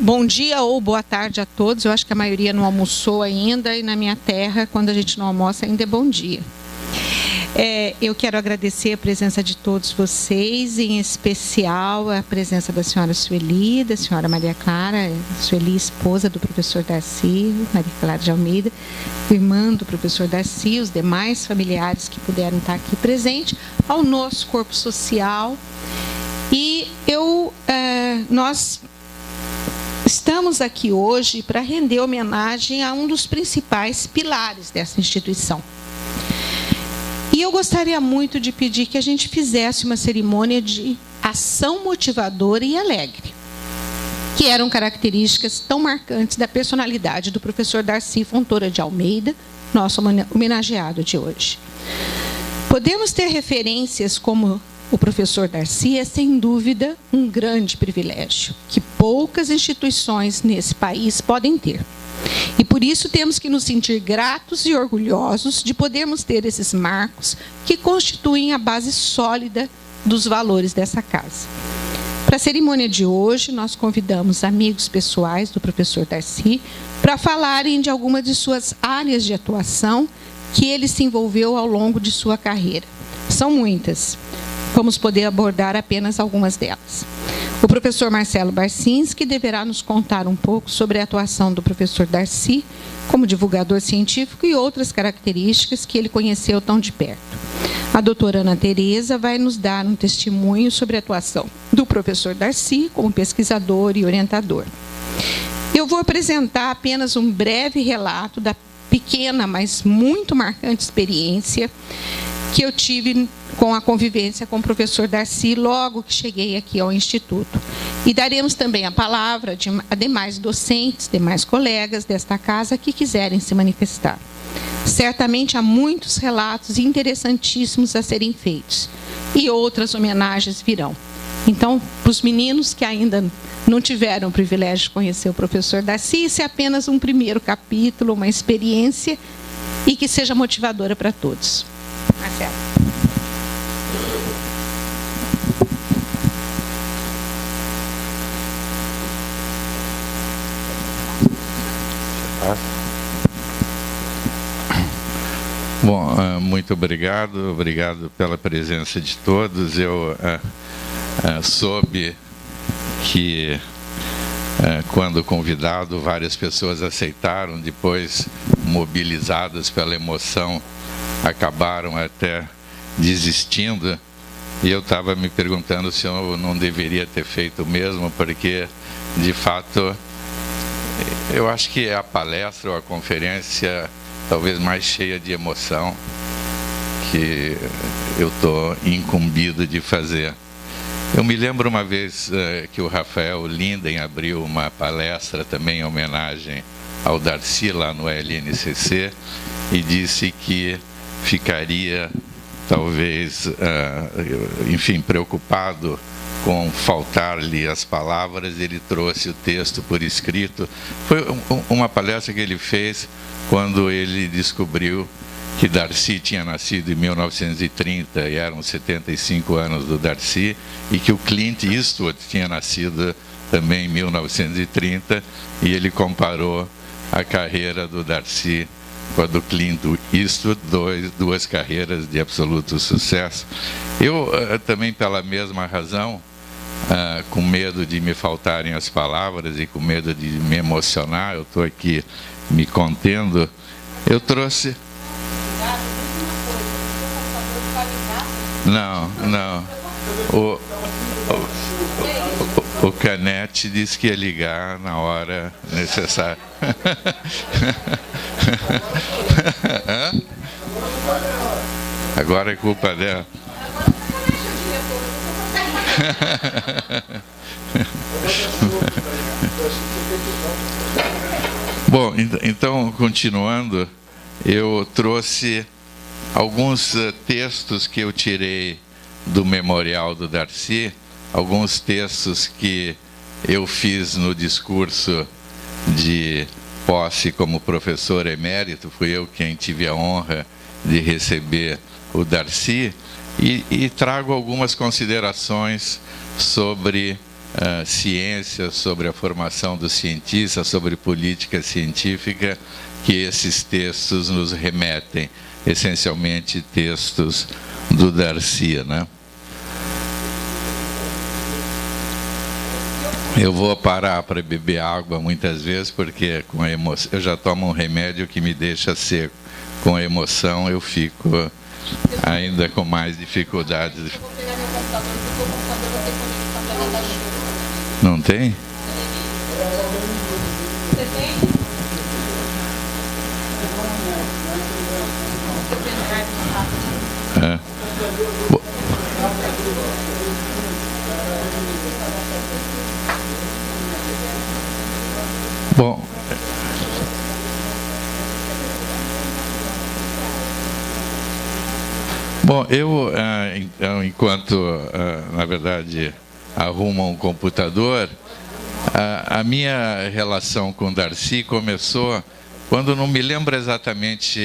Bom dia ou boa tarde a todos. Eu acho que a maioria não almoçou ainda, e na minha terra, quando a gente não almoça, ainda é bom dia. Eu quero agradecer a presença de todos vocês, em especial a presença da senhora Sueli, da senhora Maria Clara, Sueli, esposa do professor Darcy, Maria Clara de Almeida, irmã do professor Darcy, os demais familiares que puderam estar aqui presentes, ao nosso corpo social. E nós estamos aqui hoje para render homenagem a um dos principais pilares dessa instituição. E eu gostaria muito de pedir que a gente fizesse uma cerimônia de ação motivadora e alegre, que eram características tão marcantes da personalidade do professor Darcy Fontoura de Almeida, nosso homenageado de hoje. Podemos ter referências como o professor Darcy é, sem dúvida, um grande privilégio, que poucas instituições nesse país podem ter. E por isso temos que nos sentir gratos e orgulhosos de podermos ter esses marcos que constituem a base sólida dos valores dessa casa. Para a cerimônia de hoje, nós convidamos amigos pessoais do professor Darcy para falarem de algumas de suas áreas de atuação que ele se envolveu ao longo de sua carreira. São muitas. Vamos poder abordar apenas algumas delas. O professor Marcelo Barcinski deverá nos contar um pouco sobre a atuação do professor Darcy como divulgador científico e outras características que ele conheceu tão de perto. A doutora Ana Tereza vai nos dar um testemunho sobre a atuação do professor Darcy como pesquisador e orientador. Eu vou apresentar apenas um breve relato da pequena, mas muito marcante experiência que eu tive com a convivência com o professor Darcy logo que cheguei aqui ao Instituto. E daremos também a palavra a demais docentes, demais colegas desta casa que quiserem se manifestar. Certamente há muitos relatos interessantíssimos a serem feitos e outras homenagens virão. Então, para os meninos que ainda não tiveram o privilégio de conhecer o professor Darcy, isso é apenas um primeiro capítulo, uma experiência e que seja motivadora para todos. Marcelo. Bom, muito obrigado pela presença de todos. Eu soube que, quando convidado, várias pessoas aceitaram, depois, mobilizadas pela emoção, acabaram até desistindo. E eu estava me perguntando se eu não deveria ter feito o mesmo, porque, de fato, eu acho que é a palestra ou a conferência talvez mais cheia de emoção que eu estou incumbido de fazer. Eu me lembro uma vez que o Rafael Linden abriu uma palestra também em homenagem ao Darcy lá no LNCC e disse que ficaria talvez, enfim, preocupado com faltar-lhe as palavras. Ele trouxe o texto por escrito. Foi uma palestra que ele fez quando ele descobriu que Darcy tinha nascido em 1930 e eram 75 anos do Darcy, e que o Clint Eastwood tinha nascido também em 1930, e ele comparou a carreira do Darcy com a do Clint Eastwood, duas carreiras de absoluto sucesso. Eu também, pela mesma razão, com medo de me faltarem as palavras e com medo de me emocionar, eu estou aqui me contendo, eu trouxe... Não. O Canete disse que ia ligar na hora necessária. Agora é culpa dela. Bom, então, continuando, eu trouxe alguns textos que eu tirei do Memorial do Darcy, alguns textos que eu fiz no discurso de posse como professor emérito. Fui eu quem tive a honra de receber o Darcy, e trago algumas considerações sobre ciência, sobre a formação dos cientistas, sobre política científica, que esses textos nos remetem, essencialmente textos do Darcy, né? Eu vou parar para beber água muitas vezes, porque com a emoção, eu já tomo um remédio que me deixa seco. Com a emoção eu fico ainda com mais dificuldades. Eu vou pegar meu computador, porque o computador vai ter conexão da chuva. Não tem? Você tem? É. Bom, eu, então, enquanto, na verdade, arrumo um computador, a minha relação com Darcy começou quando, não me lembro exatamente,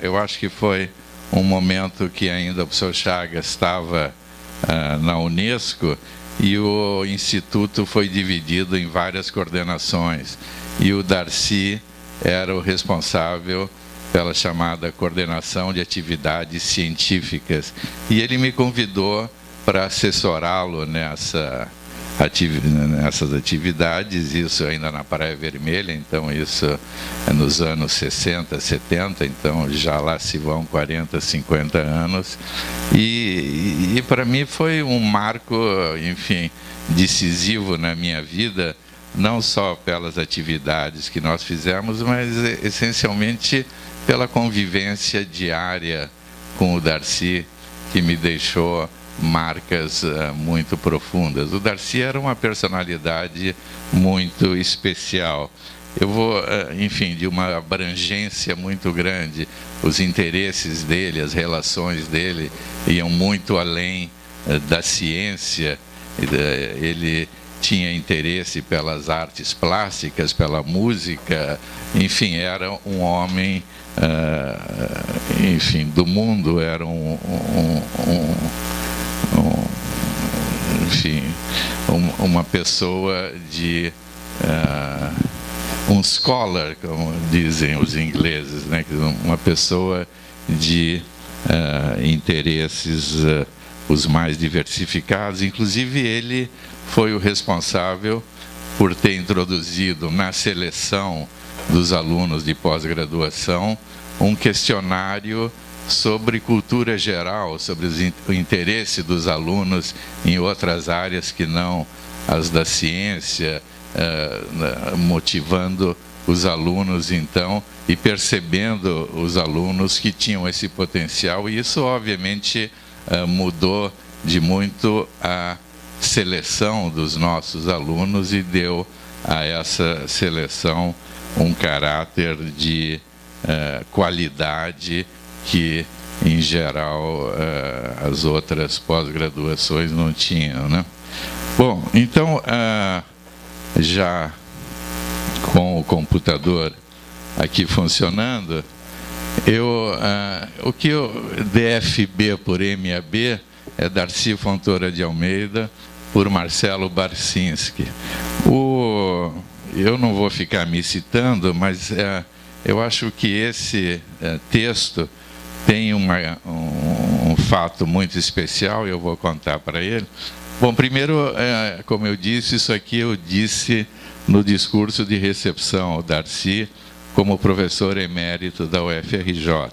eu acho que foi um momento que ainda o professor Chagas estava na Unesco, e o Instituto foi dividido em várias coordenações. E o Darcy era o responsável pela chamada Coordenação de Atividades Científicas. E ele me convidou para assessorá-lo nessas atividades, isso ainda na Praia Vermelha, então isso é nos anos 60, 70, então já lá se vão 40, 50 anos. E para mim foi um marco, enfim, decisivo na minha vida, não só pelas atividades que nós fizemos, mas essencialmente pela convivência diária com o Darcy, que me deixou marcas muito profundas. O Darcy era uma personalidade muito especial. Eu vou, enfim, de uma abrangência muito grande. Os interesses dele, as relações dele iam muito além da ciência. Ele tinha interesse pelas artes plásticas, pela música, enfim, era um homem, enfim, do mundo, era enfim, uma pessoa de um scholar, como dizem os ingleses, né? Uma pessoa de interesses os mais diversificados. Inclusive ele foi o responsável por ter introduzido na seleção dos alunos de pós-graduação um questionário sobre cultura geral, sobre o interesse dos alunos em outras áreas que não as da ciência, motivando os alunos, então, e percebendo os alunos que tinham esse potencial. E isso, obviamente, mudou de muito a seleção dos nossos alunos e deu a essa seleção um caráter de qualidade que, em geral, as outras pós-graduações não tinham, né? Bom, então, já com o computador aqui funcionando, o que o DFB por MAB é Darcy Fontoura de Almeida por Marcelo Barcinski. Eu não vou ficar me citando, mas eu acho que esse texto tem um fato muito especial, e eu vou contar para ele. Bom, primeiro, como eu disse, isso aqui eu disse no discurso de recepção ao Darcy, como professor emérito da UFRJ.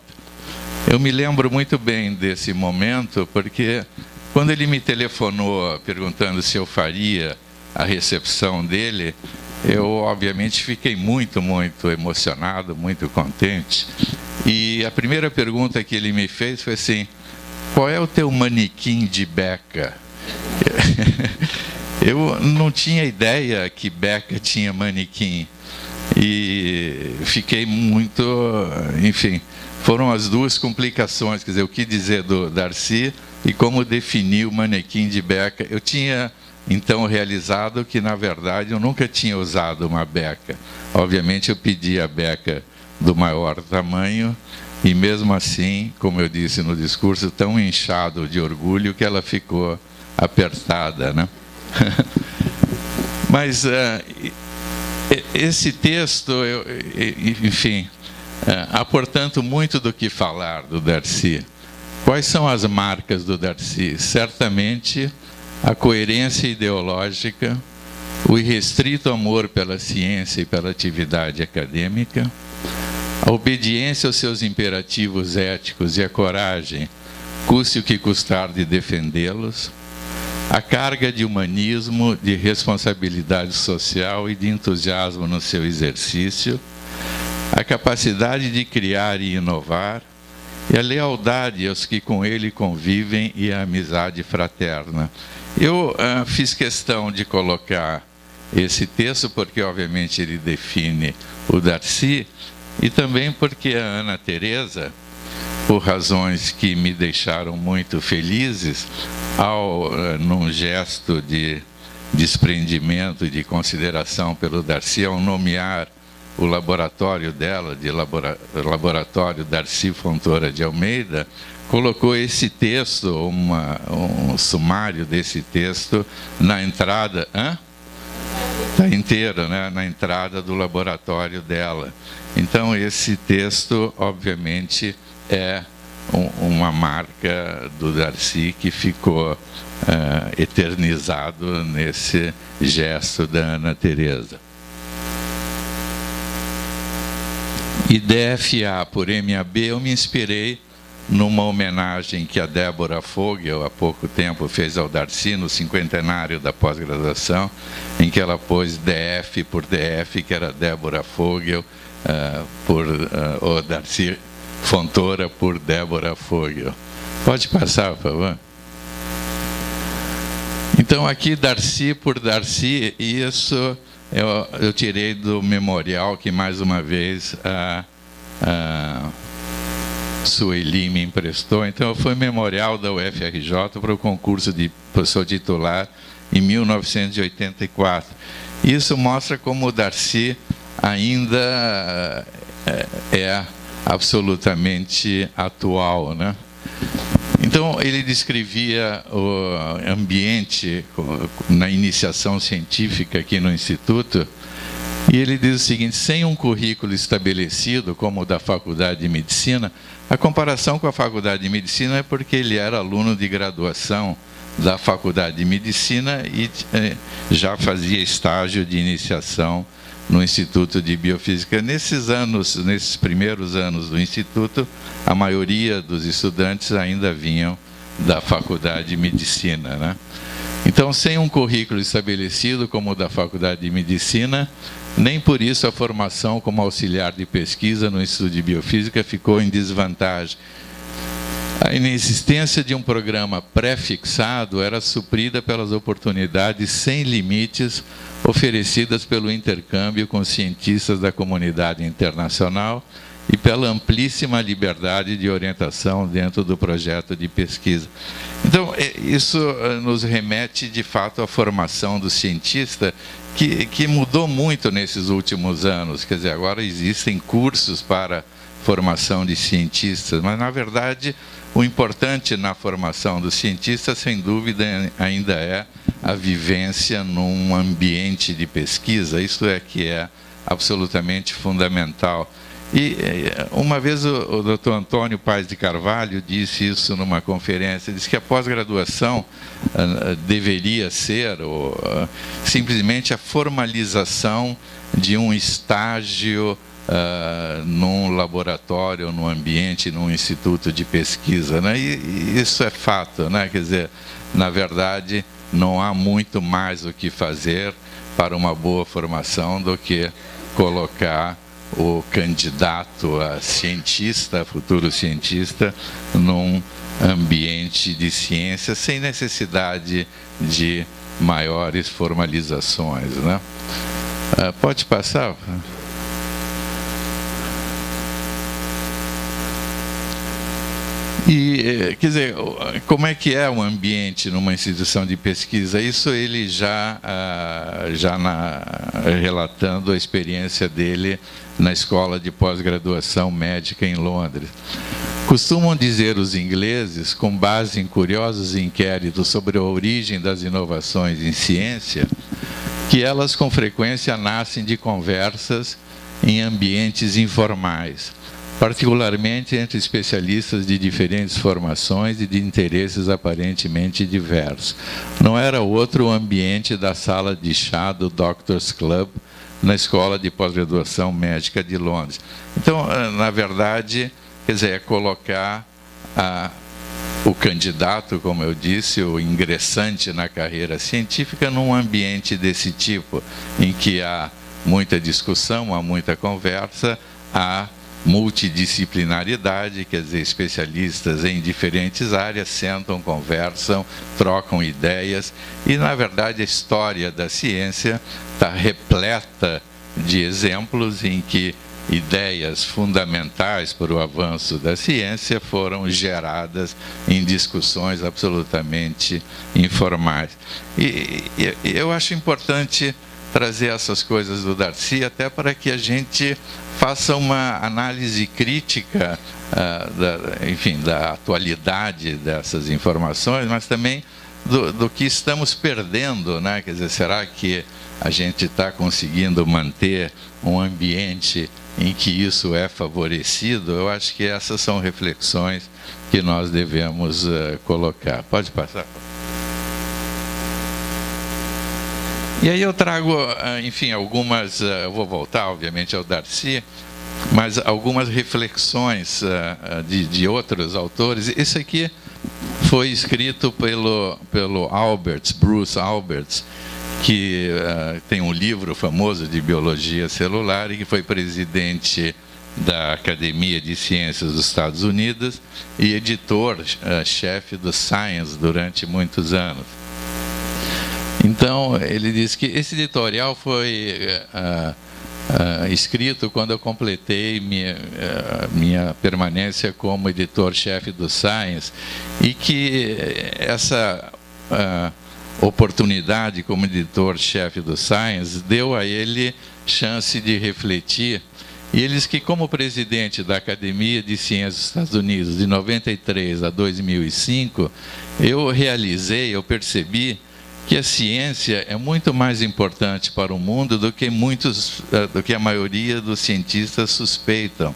Eu me lembro muito bem desse momento, porque quando ele me telefonou perguntando se eu faria a recepção dele, eu, obviamente, fiquei muito, muito emocionado, muito contente. E a primeira pergunta que ele me fez foi assim: qual é o teu manequim de Beca? Eu não tinha ideia que Beca tinha manequim. E fiquei muito... Enfim, foram as duas complicações, quer dizer, o que dizer do Darcy e como definir o manequim de Beca. Eu tinha... então realizado que, na verdade, eu nunca tinha usado uma beca. Obviamente, eu pedi a beca do maior tamanho e, mesmo assim, como eu disse no discurso, tão inchado de orgulho que ela ficou apertada, né? Mas esse texto, enfim, há, portanto, muito do que falar do Darcy. Quais são as marcas do Darcy? Certamente a coerência ideológica, o irrestrito amor pela ciência e pela atividade acadêmica, a obediência aos seus imperativos éticos e a coragem, custe o que custar, de defendê-los, a carga de humanismo, de responsabilidade social e de entusiasmo no seu exercício, a capacidade de criar e inovar, e a lealdade aos que com ele convivem e a amizade fraterna. Eu fiz questão de colocar esse texto porque, obviamente, ele define o Darcy, e também porque a Ana Teresa, por razões que me deixaram muito felizes, num gesto de desprendimento e de consideração pelo Darcy, ao nomear o laboratório dela, de Laboratório Darcy Fontoura de Almeida, colocou esse texto, um sumário desse texto, na entrada... Está inteiro, né? Na entrada do laboratório dela. Então, esse texto, obviamente, é uma marca do Darcy que ficou eternizado nesse gesto da Ana Teresa. E DFA por MAB, eu me inspirei numa homenagem que a Débora Fogel, há pouco tempo, fez ao Darcy, no cinquentenário da pós-graduação, em que ela pôs DF por DF, que era Débora Fogel, o Darcy Fontoura por Débora Fogel. Pode passar, por favor. Então, aqui, Darcy por Darcy, isso eu tirei do memorial que, mais uma vez, Sueli me emprestou. Então, foi memorial da UFRJ para o concurso de professor titular em 1984. Isso mostra como o Darcy ainda é absolutamente atual, né? Então, ele descrevia o ambiente na iniciação científica aqui no Instituto, e ele diz o seguinte: sem um currículo estabelecido, como o da Faculdade de Medicina, a comparação com a Faculdade de Medicina é porque ele era aluno de graduação da Faculdade de Medicina e já fazia estágio de iniciação no Instituto de Biofísica. Nesses primeiros anos do Instituto, a maioria dos estudantes ainda vinham da Faculdade de Medicina, né? Então, sem um currículo estabelecido, como o da Faculdade de Medicina, nem por isso a formação como auxiliar de pesquisa no Instituto de Biofísica ficou em desvantagem. A inexistência de um programa pré-fixado era suprida pelas oportunidades sem limites oferecidas pelo intercâmbio com cientistas da comunidade internacional e pela amplíssima liberdade de orientação dentro do projeto de pesquisa. Então, isso nos remete, de fato, à formação do cientista, que mudou muito nesses últimos anos. Quer dizer, agora existem cursos para formação de cientistas, mas, na verdade, o importante na formação do cientista, sem dúvida, ainda é a vivência num ambiente de pesquisa. Isso é que é absolutamente fundamental. E uma vez o Dr. Antônio Paes de Carvalho disse isso numa conferência, disse que a pós-graduação deveria ser simplesmente a formalização de um estágio num laboratório, num ambiente, num instituto de pesquisa, né? E isso é fato, né? Quer dizer, na verdade, não há muito mais o que fazer para uma boa formação do que colocar o candidato a cientista, futuro cientista, num ambiente de ciência, sem necessidade de maiores formalizações, né? Pode passar? E, quer dizer, como é que é o ambiente numa instituição de pesquisa? Isso ele relatando a experiência dele na escola de pós-graduação médica em Londres. Costumam dizer os ingleses, com base em curiosos inquéritos sobre a origem das inovações em ciência, que elas com frequência nascem de conversas em ambientes informais, particularmente entre especialistas de diferentes formações e de interesses aparentemente diversos. Não era outro o ambiente da sala de chá do Doctors Club, na Escola de Pós-Graduação Médica de Londres. Então, na verdade, quer dizer, é colocar o candidato, como eu disse, o ingressante na carreira científica, num ambiente desse tipo, em que há muita discussão, há muita conversa, há multidisciplinaridade, quer dizer, especialistas em diferentes áreas sentam, conversam, trocam ideias, e, na verdade, a história da ciência está repleta de exemplos em que ideias fundamentais para o avanço da ciência foram geradas em discussões absolutamente informais. E eu acho importante trazer essas coisas do Darcy, até para que a gente faça uma análise crítica, da atualidade dessas informações, mas também do que estamos perdendo, né? Quer dizer, será que a gente está conseguindo manter um ambiente em que isso é favorecido? Eu acho que essas são reflexões que nós devemos colocar. Pode passar. E aí eu trago, enfim, algumas, eu vou voltar, obviamente, ao Darcy, mas algumas reflexões de outros autores. Esse aqui foi escrito pelo Bruce Alberts, que tem um livro famoso de biologia celular e que foi presidente da Academia de Ciências dos Estados Unidos e editor-chefe do Science durante muitos anos. Então, ele diz que esse editorial foi escrito quando eu completei minha permanência como editor-chefe do Science, e que essa oportunidade como editor-chefe do Science deu a ele chance de refletir. E ele diz que, como presidente da Academia de Ciências dos Estados Unidos de 93 a 2005, eu percebi que a ciência é muito mais importante para o mundo do que a maioria dos cientistas suspeitam.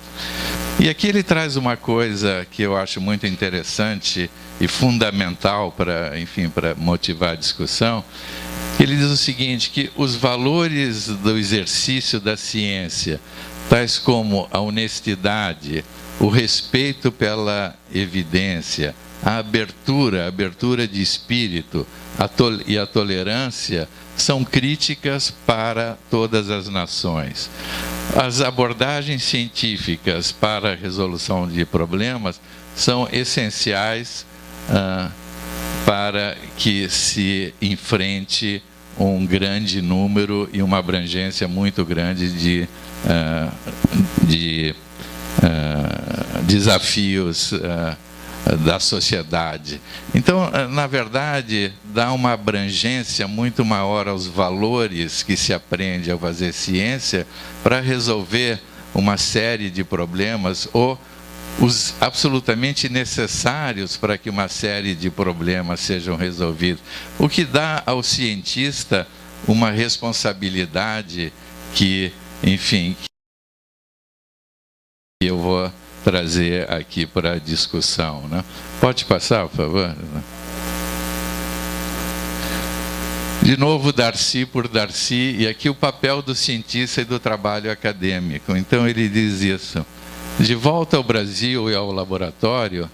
E aqui ele traz uma coisa que eu acho muito interessante e fundamental para motivar a discussão. Ele diz o seguinte, que os valores do exercício da ciência, tais como a honestidade, o respeito pela evidência, a abertura de espírito e a tolerância, são críticas para todas as nações. As abordagens científicas para a resolução de problemas são essenciais para que se enfrente um grande número e uma abrangência muito grande de desafios da sociedade. Então, na verdade, dá uma abrangência muito maior aos valores que se aprende ao fazer ciência para resolver uma série de problemas, ou os absolutamente necessários para que uma série de problemas sejam resolvidos. O que dá ao cientista uma responsabilidade que, enfim, que eu vou trazer aqui para a discussão, né? Pode passar, por favor? De novo, Darcy por Darcy, e aqui o papel do cientista e do trabalho acadêmico. Então, ele diz isso. De volta ao Brasil e ao laboratório,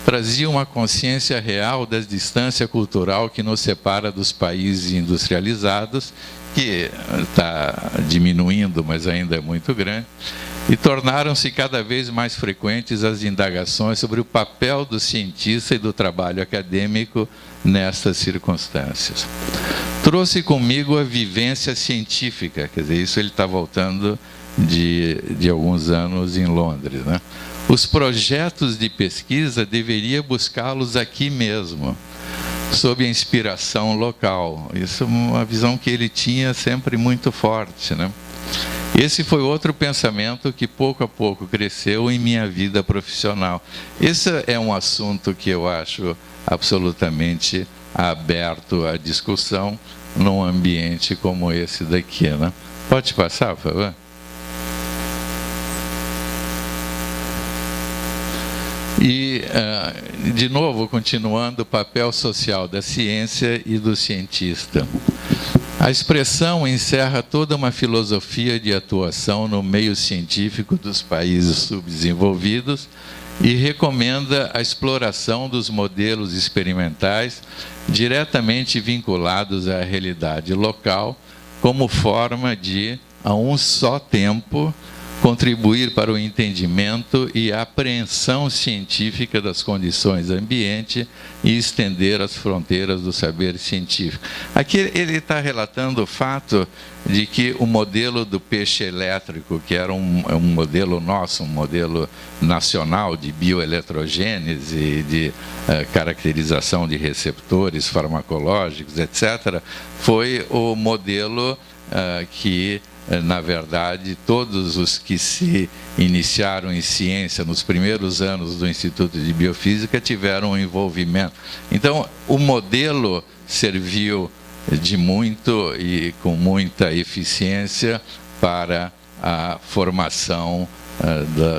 trazia uma consciência real da distância cultural que nos separa dos países industrializados, que está diminuindo, mas ainda é muito grande, e tornaram-se cada vez mais frequentes as indagações sobre o papel do cientista e do trabalho acadêmico nestas circunstâncias. Trouxe comigo a vivência científica, quer dizer, isso ele está voltando de alguns anos em Londres, né? Os projetos de pesquisa deveria buscá-los aqui mesmo, sob a inspiração local. Isso é uma visão que ele tinha sempre muito forte, né? Esse foi outro pensamento que pouco a pouco cresceu em minha vida profissional. Esse é um assunto que eu acho absolutamente aberto à discussão num ambiente como esse daqui, né? Pode passar, por favor? E, de novo, continuando o papel social da ciência e do cientista. A expressão encerra toda uma filosofia de atuação no meio científico dos países subdesenvolvidos e recomenda a exploração dos modelos experimentais diretamente vinculados à realidade local, como forma de, a um só tempo, contribuir para o entendimento e a apreensão científica das condições do ambiente e estender as fronteiras do saber científico. Aqui ele está relatando o fato de que o modelo do peixe elétrico, que era um modelo nosso, um modelo nacional de bioeletrogênese, de caracterização de receptores farmacológicos, etc., foi o modelo que, na verdade, todos os que se iniciaram em ciência nos primeiros anos do Instituto de Biofísica tiveram um envolvimento. Então, o modelo serviu de muito e com muita eficiência para a formação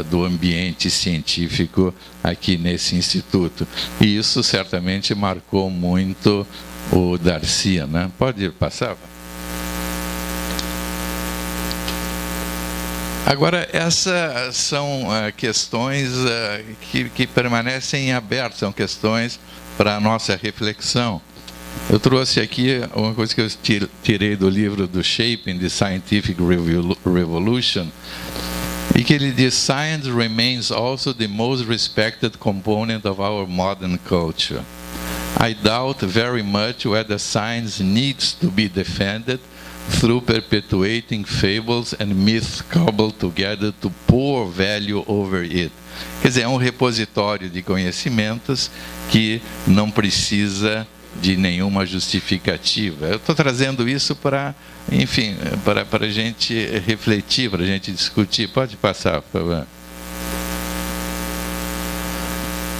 do ambiente científico aqui nesse instituto. E isso certamente marcou muito o Darcy, né? Pode passar? Agora, essas são questões que permanecem abertas, são questões para a nossa reflexão. Eu trouxe aqui uma coisa que eu tirei do livro do Shaping the Scientific Revolution, e que ele diz: "Science remains also the most respected component of our modern culture. I doubt very much whether science needs to be defended through perpetuating fables and myths cobbled together to pour value over it." Quer dizer, é um repositório de conhecimentos que não precisa de nenhuma justificativa. Eu estou trazendo isso para, enfim, para a gente refletir, para a gente discutir. Pode passar, por favor.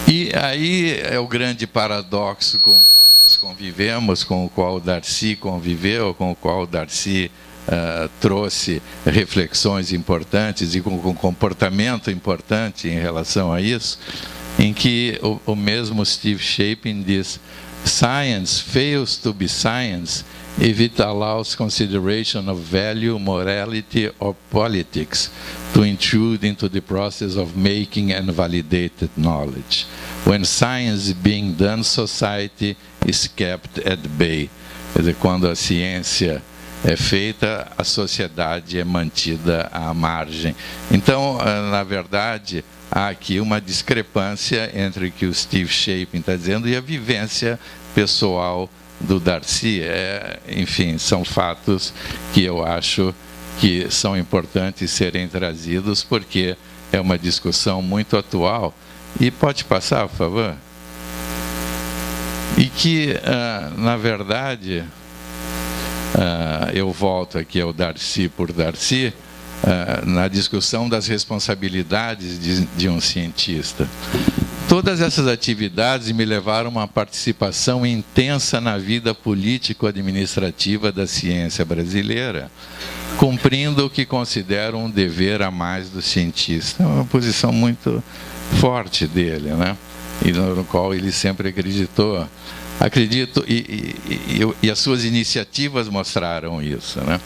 E aí é o grande paradoxo com o qual nós convivemos, com o qual o Darcy conviveu, com o qual o Darcy trouxe reflexões importantes e com um comportamento importante em relação a isso, em que o mesmo Steve Shaping diz: "Science fails to be science if it allows consideration of value, morality, or politics to intrude into the process of making and validated knowledge. When science is being done, society is kept at bay." Quer dizer, quando a ciência é feita, a sociedade é mantida à margem. Então, na verdade, há aqui uma discrepância entre o que o Steve Shaping está dizendo e a vivência pessoal do Darcy. Enfim, são fatos que eu acho que são importantes serem trazidos, porque é uma discussão muito atual. E pode passar, por favor? E que, na verdade, eu volto aqui ao Darcy por Darcy, na discussão das responsabilidades de um cientista. Todas essas atividades me levaram a uma participação intensa na vida político-administrativa da ciência brasileira, cumprindo o que considero um dever a mais do cientista. É uma posição muito forte dele, né? E no qual ele sempre acreditou. Acredito, e as suas iniciativas mostraram isso, né?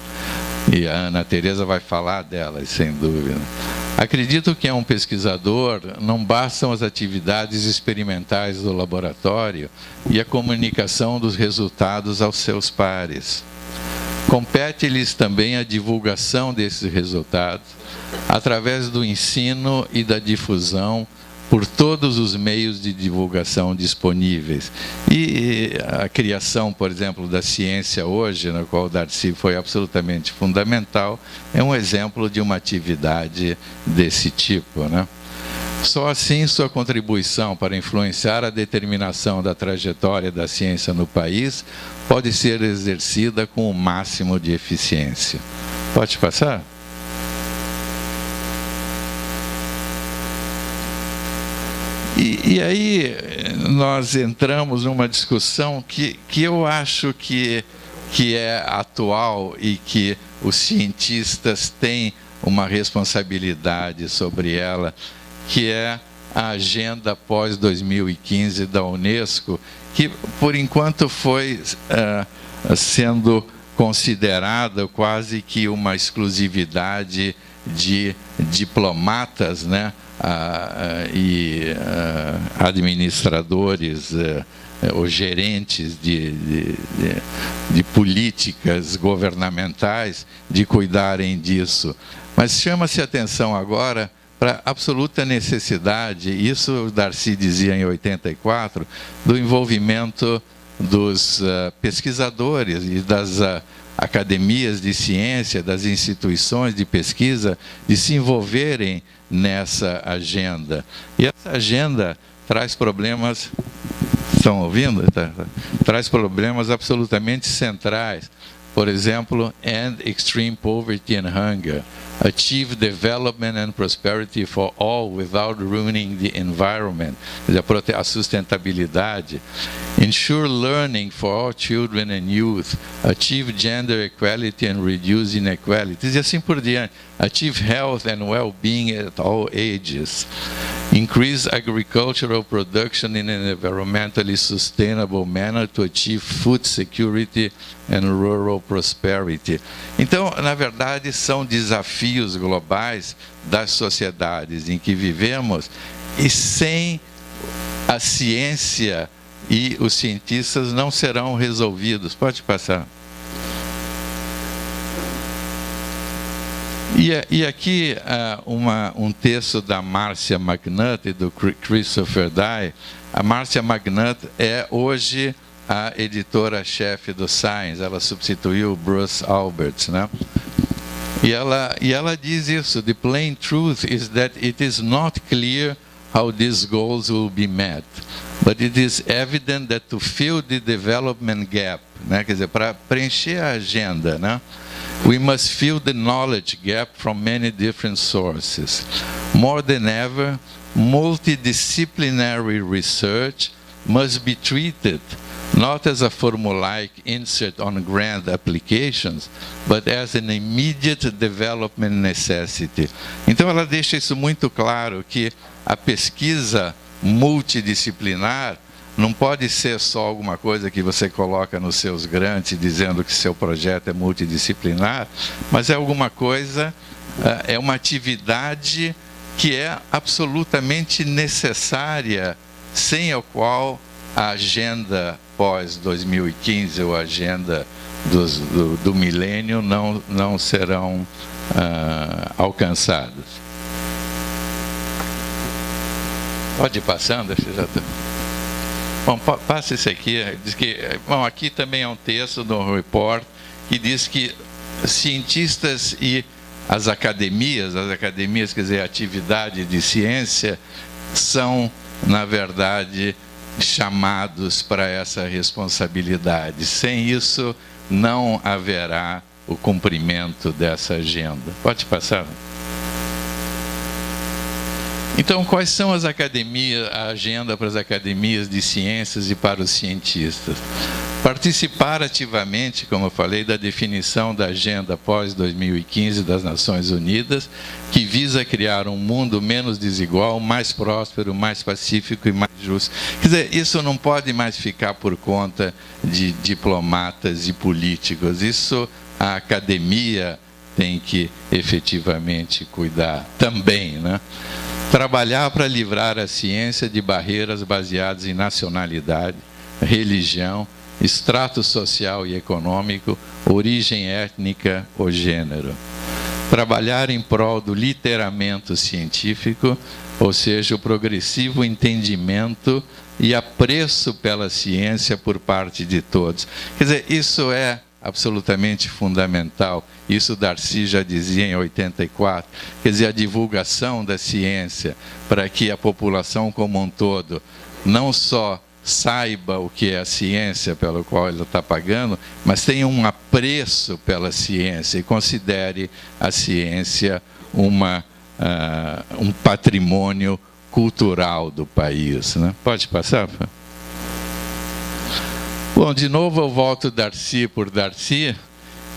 E a Ana Teresa vai falar delas, sem dúvida. Acredito que, um pesquisador, não bastam as atividades experimentais do laboratório e a comunicação dos resultados aos seus pares. Compete-lhes também a divulgação desses resultados através do ensino e da difusão por todos os meios de divulgação disponíveis. E a criação, por exemplo, da ciência hoje, na qual o Darcy foi absolutamente fundamental, é um exemplo de uma atividade desse tipo, né? Só assim sua contribuição para influenciar a determinação da trajetória da ciência no país pode ser exercida com o máximo de eficiência. Pode passar? E aí nós entramos numa discussão que eu acho que é atual e que os cientistas têm uma responsabilidade sobre ela, que é a agenda pós-2015 da Unesco, que por enquanto foi sendo considerada quase que uma exclusividade de diplomatas, né, e administradores ou gerentes de políticas governamentais de cuidarem disso. Mas chama-se atenção agora para a absoluta necessidade, isso o Darcy dizia em 84, do envolvimento dos pesquisadores e das academias de ciência, das instituições de pesquisa, de se envolverem nessa agenda. E essa agenda traz problemas, estão ouvindo? Traz problemas absolutamente centrais. Por exemplo, end extreme poverty and hunger, achieve development and prosperity for all without ruining the environment, a sustentabilidade, ensure learning for all children and youth, achieve gender equality and reduce inequalities, e assim por diante, achieve health and well-being at all ages, increase agricultural production in an environmentally sustainable manner to achieve food security and rural prosperity. Então, na verdade, são desafios globais das sociedades em que vivemos, e sem a ciência e os cientistas não serão resolvidos. Pode passar. E aqui um texto da Marcia McNutt e do Christopher Dye. A Marcia McNutt é hoje a editora-chefe do Science, ela substituiu o Bruce Alberts, né? E ela diz isso: the plain truth is that it is not clear how these goals will be met, but it is evident that to fill the development gap, né? Quer dizer, para preencher a agenda, né? We must fill the knowledge gap from many different sources. More than ever, multidisciplinary research must be treated not as a formulaic insert on grant applications, but as an immediate development necessity. Então ela deixa isso muito claro, que a pesquisa multidisciplinar não pode ser só alguma coisa que você coloca nos seus grants dizendo que seu projeto é multidisciplinar, mas é alguma coisa, é uma atividade que é absolutamente necessária, sem a qual a agenda pós-2015 ou a agenda do milênio não serão alcançadas. Pode ir passando, acho que já está. Bom, passa isso aqui. Diz que, bom, aqui também é um texto do report que diz que cientistas e as academias, quer dizer, a atividade de ciência, são, na verdade, chamados para essa responsabilidade. Sem isso, não haverá o cumprimento dessa agenda. Pode passar. Então, quais são as academias, a agenda para as academias de ciências e para os cientistas? Participar ativamente, como eu falei, da definição da agenda pós-2015 das Nações Unidas, que visa criar um mundo menos desigual, mais próspero, mais pacífico e mais justo. Quer dizer, isso não pode mais ficar por conta de diplomatas e políticos. Isso a academia tem que efetivamente cuidar também, né? Trabalhar para livrar a ciência de barreiras baseadas em nacionalidade, religião, extrato social e econômico, origem étnica ou gênero. Trabalhar em prol do literamento científico, ou seja, o progressivo entendimento e apreço pela ciência por parte de todos. Quer dizer, isso é absolutamente fundamental. Isso Darcy já dizia em 84. Quer dizer, a divulgação da ciência para que a população como um todo não só saiba o que é a ciência pelo qual ela está pagando, mas tenha um apreço pela ciência e considere a ciência um patrimônio cultural do país, né? Pode passar? Bom, de novo eu volto Darcy por Darcy,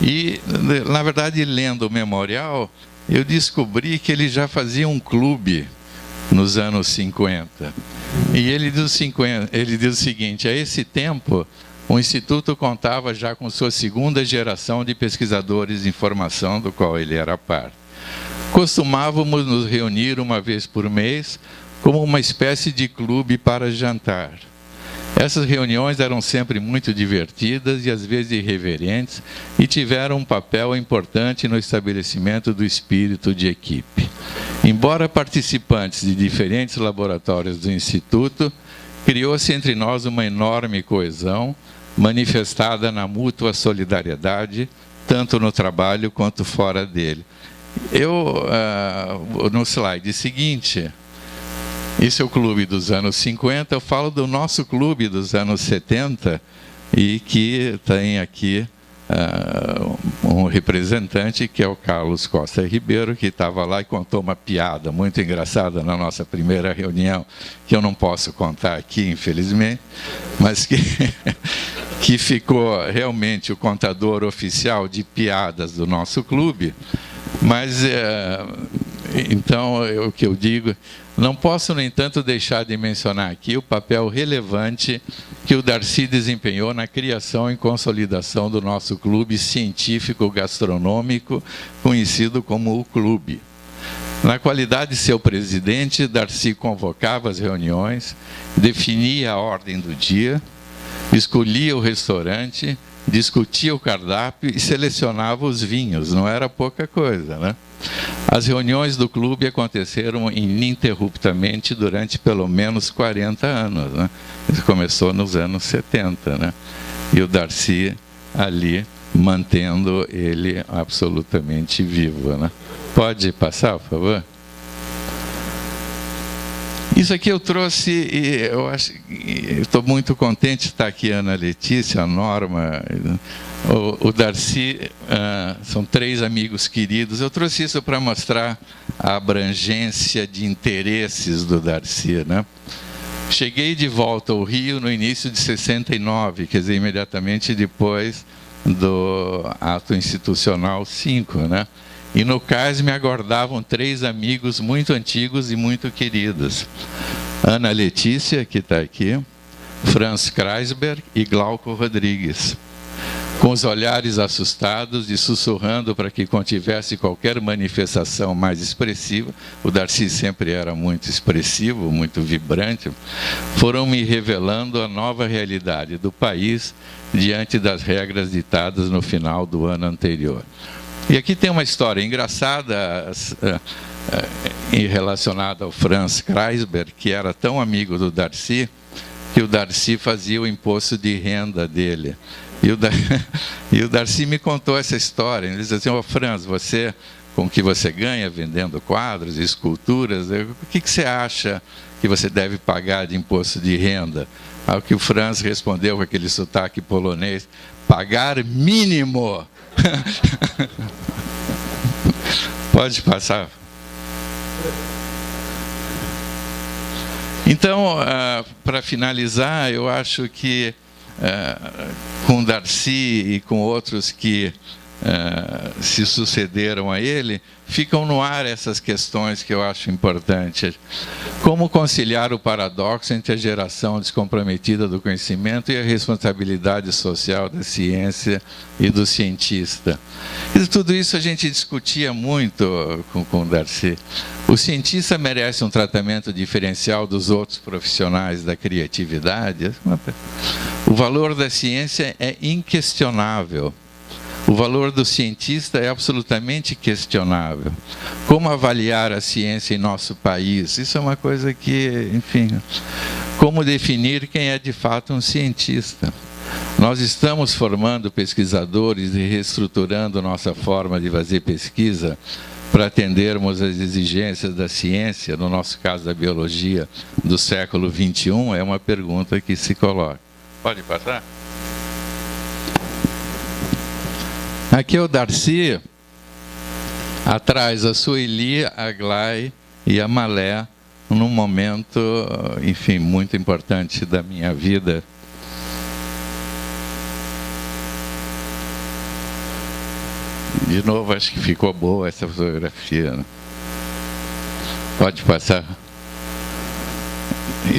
e, na verdade, lendo o memorial, eu descobri que ele já fazia um clube nos anos 50. E ele diz o seguinte: a esse tempo, o Instituto contava já com sua segunda geração de pesquisadores de informação, do qual ele era parte. Costumávamos nos reunir uma vez por mês como uma espécie de clube para jantar. Essas reuniões eram sempre muito divertidas e às vezes irreverentes e tiveram um papel importante no estabelecimento do espírito de equipe. Embora participantes de diferentes laboratórios do Instituto, criou-se entre nós uma enorme coesão, manifestada na mútua solidariedade, tanto no trabalho quanto fora dele. No slide seguinte, esse é o clube dos anos 50, eu falo do nosso clube dos anos 70, e que tem aqui um representante, que é o Carlos Costa Ribeiro, que estava lá e contou uma piada muito engraçada na nossa primeira reunião, que eu não posso contar aqui, infelizmente, mas que ficou realmente o contador oficial de piadas do nosso clube. Mas, então, o que eu digo, não posso, no entanto, deixar de mencionar aqui o papel relevante que o Darcy desempenhou na criação e consolidação do nosso clube científico-gastronômico, conhecido como o Clube. Na qualidade de seu presidente, Darcy convocava as reuniões, definia a ordem do dia, escolhia o restaurante, discutia o cardápio e selecionava os vinhos, não era pouca coisa, né? As reuniões do clube aconteceram ininterruptamente durante pelo menos 40 anos, né? Isso começou nos anos 70, né? E o Darcy ali mantendo ele absolutamente vivo, né? Pode passar, por favor? Isso aqui eu trouxe, e eu estou muito contente de estar aqui, a Ana Letícia, a Norma, o Darcy, são 3 amigos queridos. Eu trouxe isso para mostrar a abrangência de interesses do Darcy, né? Cheguei de volta ao Rio no início de 69, quer dizer, imediatamente depois do ato institucional 5, né? E no cais me aguardavam 3 amigos muito antigos e muito queridos. Ana Letícia, que está aqui, Franz Kreisberg e Glauco Rodrigues. Com os olhares assustados e sussurrando para que contivesse qualquer manifestação mais expressiva, o Darcy sempre era muito expressivo, muito vibrante, foram me revelando a nova realidade do país diante das regras ditadas no final do ano anterior. E aqui tem uma história engraçada relacionada ao Franz Kreisberg, que era tão amigo do Darcy, que o Darcy fazia o imposto de renda dele. E o Darcy me contou essa história. Ele disse assim: Franz, você, com o que você ganha vendendo quadros e esculturas, o que você acha que você deve pagar de imposto de renda? Ao que o Franz respondeu com aquele sotaque polonês: pagar mínimo. Pode passar. Então, para finalizar, eu acho que com Darcy e com outros que se sucederam a ele, ficam no ar essas questões que eu acho importantes. Como conciliar o paradoxo entre a geração descomprometida do conhecimento e a responsabilidade social da ciência e do cientista? E tudo isso a gente discutia muito com o Darcy. O cientista merece um tratamento diferencial dos outros profissionais da criatividade? O valor da ciência é inquestionável. O valor do cientista é absolutamente questionável. Como avaliar a ciência em nosso país? Isso é uma coisa que, enfim... Como definir quem é de fato um cientista? Nós estamos formando pesquisadores e reestruturando nossa forma de fazer pesquisa para atendermos às exigências da ciência, no nosso caso da biologia, do século XXI, é uma pergunta que se coloca. Pode passar? Aqui é o Darcy, atrás a Sueli, a Glai e a Malé, num momento, enfim, muito importante da minha vida. De novo, acho que ficou boa essa fotografia, né? Pode passar.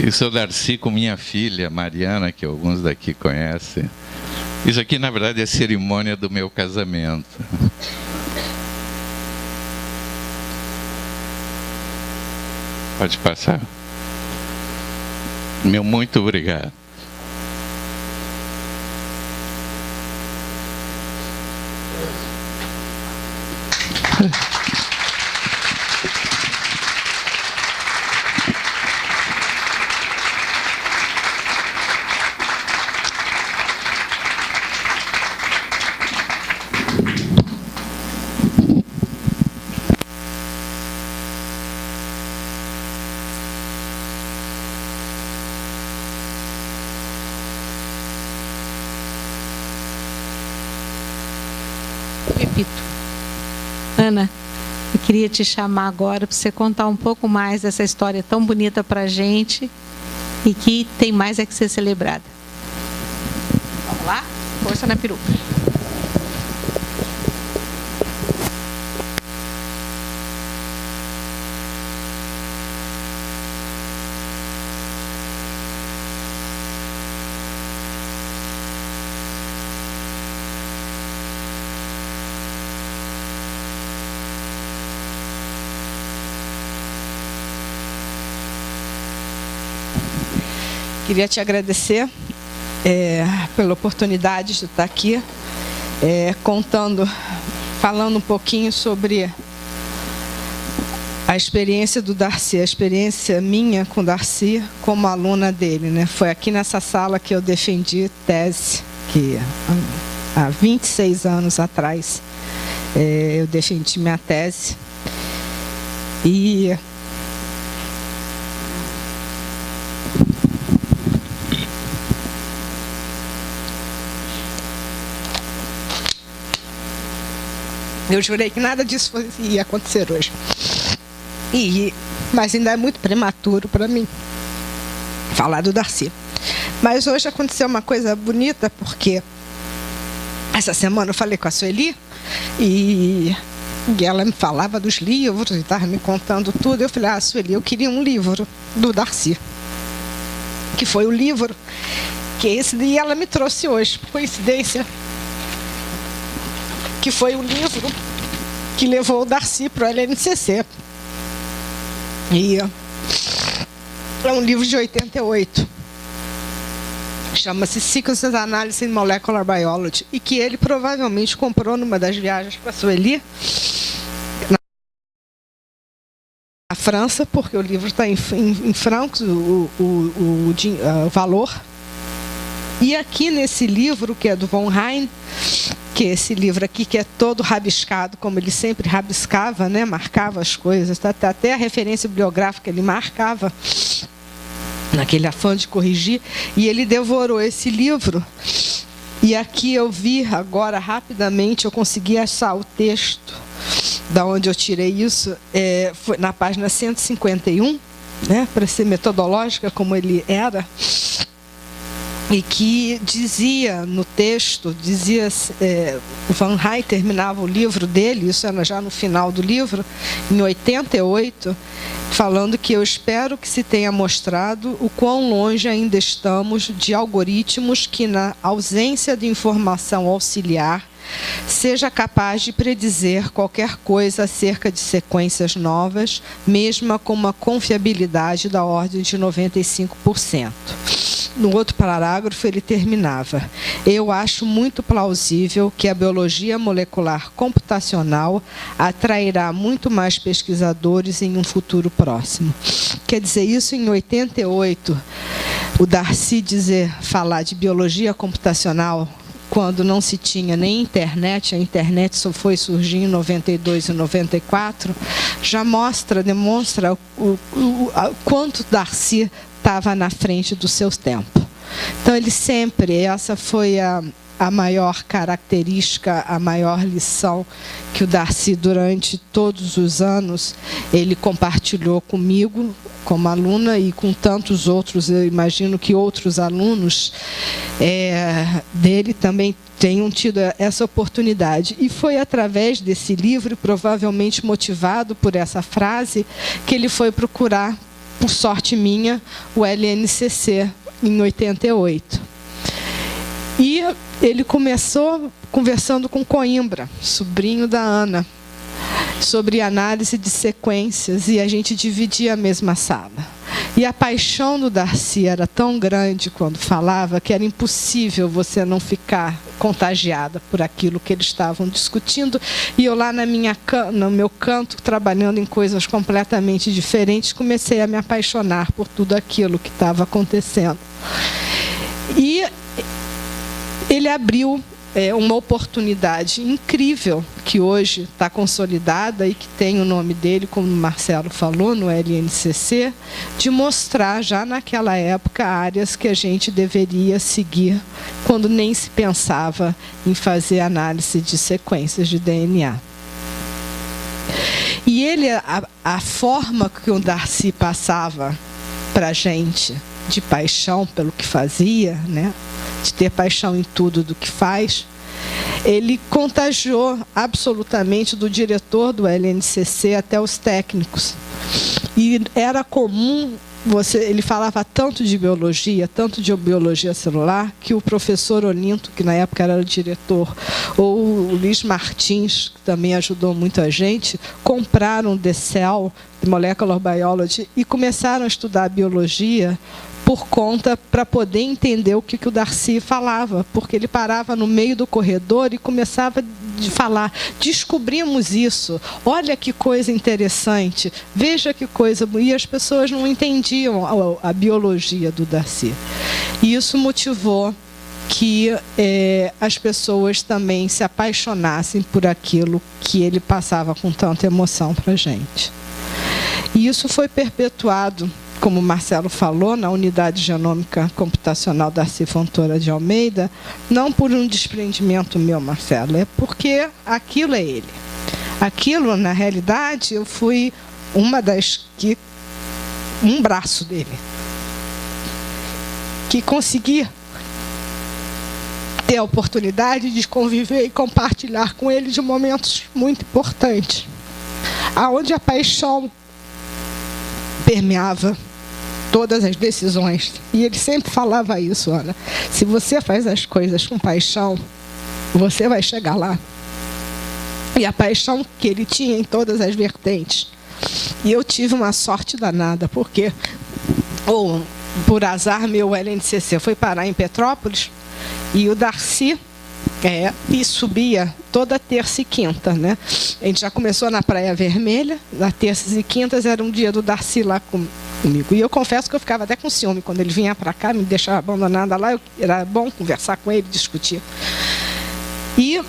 Isso eu Darcy com minha filha, Mariana, que alguns daqui conhecem. Isso aqui, na verdade, é a cerimônia do meu casamento. Pode passar. Meu muito obrigado. Repito. Ana, eu queria te chamar agora para você contar um pouco mais dessa história tão bonita para a gente e que tem mais é que ser celebrada. Vamos lá? Força na peruca. Queria te agradecer pela oportunidade de estar aqui, falando um pouquinho sobre a experiência do Darcy, a experiência minha com o Darcy como aluna dele, né? Foi aqui nessa sala que eu defendi tese, que há 26 anos atrás eu defendi minha tese. E eu jurei que nada disso ia acontecer hoje. Mas ainda é muito prematuro para mim falar do Darcy. Mas hoje aconteceu uma coisa bonita, porque essa semana eu falei com a Sueli e ela me falava dos livros e estava me contando tudo. Eu falei, Sueli, eu queria um livro do Darcy, que foi o livro que esse e ela me trouxe hoje, por coincidência, que foi o livro que levou o Darcy para o LNCC. E é um livro de 88. Chama-se Sequence Analysis in Molecular Biology. E que ele provavelmente comprou numa das viagens para a Sueli, na França, porque o livro está em francos, o valor. E aqui nesse livro, que é do Von Hein, que é esse livro aqui, que é todo rabiscado, como ele sempre rabiscava, né? Marcava as coisas, até a referência bibliográfica ele marcava, naquele afã de corrigir, e ele devorou esse livro. E aqui eu vi agora, rapidamente, eu consegui achar o texto, da onde eu tirei isso, foi na página 151, né? Para ser metodológica como ele era. E que dizia no texto, o Van Hein terminava o livro dele, isso era já no final do livro, em 88, falando que eu espero que se tenha mostrado o quão longe ainda estamos de algoritmos que, na ausência de informação auxiliar, seja capaz de predizer qualquer coisa acerca de sequências novas, mesmo com uma confiabilidade da ordem de 95%. No outro parágrafo ele terminava: eu acho muito plausível que a biologia molecular computacional atrairá muito mais pesquisadores em um futuro próximo. Quer dizer, isso em 88, o Darcy falar de biologia computacional, quando não se tinha nem internet, a internet só foi surgir em 92 e 94, já demonstra o quanto Darcy estava na frente do seu tempo. Então, ele sempre, essa foi a maior característica, a maior lição que o Darcy, durante todos os anos, ele compartilhou comigo, como aluna, e com tantos outros. Eu imagino que outros alunos dele também tenham tido essa oportunidade. E foi através desse livro, provavelmente motivado por essa frase, que ele foi procurar, por sorte minha, o LNCC, em 88. E ele começou conversando com Coimbra, sobrinho da Ana, sobre análise de sequências, e a gente dividia a mesma sala. E a paixão do Darcy era tão grande quando falava que era impossível você não ficar contagiada por aquilo que eles estavam discutindo. E eu lá no meu canto, trabalhando em coisas completamente diferentes, comecei a me apaixonar por tudo aquilo que estava acontecendo. E ele abriu uma oportunidade incrível, que hoje está consolidada e que tem o nome dele, como o Marcelo falou, no LNCC, de mostrar já naquela época áreas que a gente deveria seguir quando nem se pensava em fazer análise de sequências de DNA. E ele, a forma que o Darcy passava para a gente, de paixão pelo que fazia, né? De ter paixão em tudo do que faz, ele contagiou absolutamente do diretor do LNCC até os técnicos. E era comum, ele falava tanto de biologia celular, que o professor Olinto, que na época era o diretor, ou o Luiz Martins, que também ajudou muito a gente, compraram The Cell, Molecular Biology, e começaram a estudar biologia por conta, para poder entender o que o Darcy falava, porque ele parava no meio do corredor e começava a falar: descobrimos isso, olha que coisa interessante, veja que coisa... E as pessoas não entendiam a biologia do Darcy. E isso motivou que as pessoas também se apaixonassem por aquilo que ele passava com tanta emoção para a gente. E isso foi perpetuado, como o Marcelo falou, na Unidade Genômica Computacional Darcy Fontoura de Almeida, não por um desprendimento meu, Marcelo, é porque aquilo é ele. Aquilo, na realidade, eu fui um braço dele, que consegui ter a oportunidade de conviver e compartilhar com ele de momentos muito importantes, aonde a paixão permeava todas as decisões. E ele sempre falava isso: Ana, se você faz as coisas com paixão, você vai chegar lá. E a paixão que ele tinha em todas as vertentes. E eu tive uma sorte danada, porque, por azar, meu LNCC foi parar em Petrópolis, e o Darcy e subia toda terça e quinta, né? A gente já começou na Praia Vermelha, na terças e quintas era um dia do Darcy lá comigo. E eu confesso que eu ficava até com ciúme quando ele vinha para cá, me deixava abandonada lá. Era bom conversar com ele, discutir. E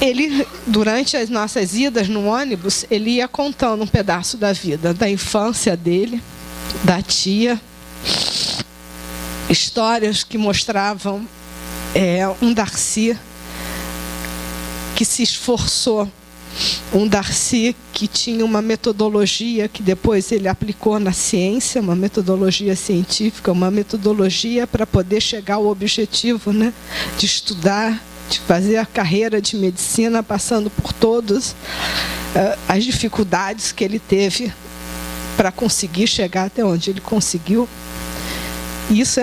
ele, durante as nossas idas no ônibus, ele ia contando um pedaço da vida, da infância dele, da tia, histórias que mostravam um Darcy que se esforçou, um Darcy que tinha uma metodologia que depois ele aplicou na ciência, uma metodologia científica, uma metodologia para poder chegar ao objetivo, né, de estudar, de fazer a carreira de medicina, passando por todas as dificuldades que ele teve para conseguir chegar até onde ele conseguiu. E isso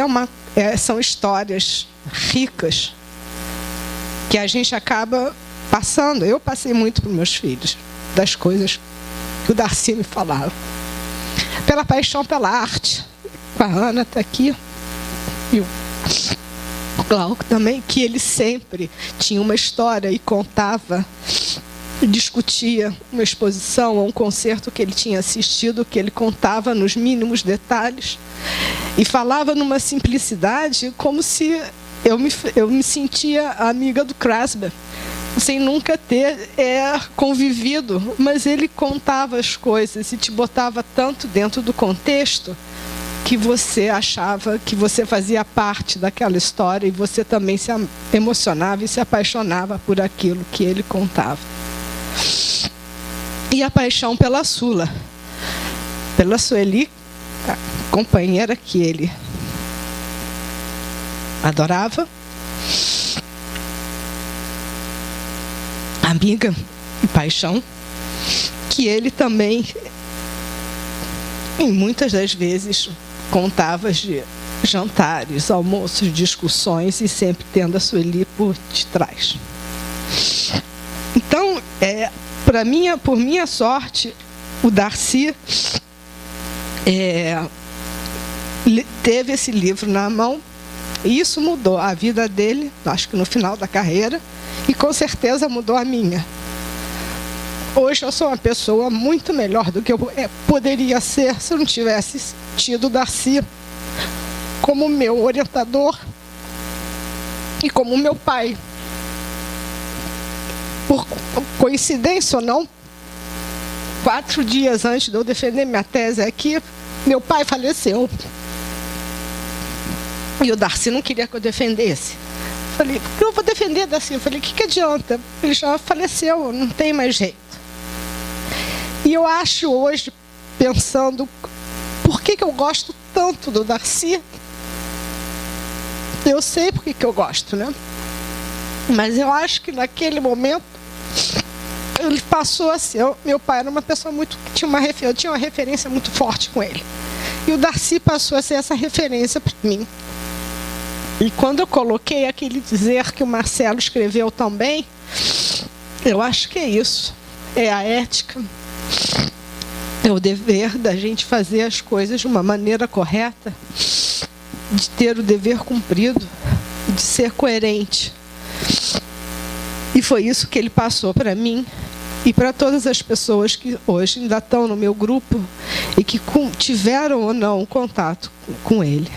são histórias ricas que a gente acaba passando. Eu passei muito para os meus filhos das coisas que o Darcy me falava. Pela paixão pela arte. A Ana está aqui. E o Glauco também, que ele sempre tinha uma história e contava, discutia uma exposição ou um concerto que ele tinha assistido, que ele contava nos mínimos detalhes e falava numa simplicidade como se eu me sentia amiga do Krasber, sem nunca ter convivido, mas ele contava as coisas e te botava tanto dentro do contexto que você achava que você fazia parte daquela história e você também se emocionava e se apaixonava por aquilo que ele contava. E a paixão pela Sula, pela Sueli, a companheira que ele adorava, amiga e paixão, que ele também, em muitas das vezes, contava de jantares, almoços, discussões e sempre tendo a Sueli por detrás. Então, por minha sorte, o Darcy teve esse livro na mão e isso mudou a vida dele, acho que no final da carreira, e com certeza mudou a minha. Hoje eu sou uma pessoa muito melhor do que eu poderia ser se eu não tivesse tido o Darcy como meu orientador e como meu pai. Por coincidência ou não, 4 dias antes de eu defender minha tese aqui, meu pai faleceu. E o Darcy não queria que eu defendesse. Falei, por que eu vou defender Darcy? Eu falei, o que adianta? Ele já faleceu, não tem mais jeito. E eu acho hoje, pensando, por que eu gosto tanto do Darcy? Eu sei por que eu gosto, né? Mas eu acho que naquele momento, ele passou a ser... Meu pai era uma pessoa muito... Eu tinha uma referência muito forte com ele. E o Darcy passou a ser essa referência para mim. E quando eu coloquei aquele dizer que o Marcelo escreveu também, eu acho que é isso. É a ética. É o dever da gente fazer as coisas de uma maneira correta, de ter o dever cumprido, de ser coerente. E foi isso que ele passou para mim e para todas as pessoas que hoje ainda estão no meu grupo e que tiveram ou não contato com ele.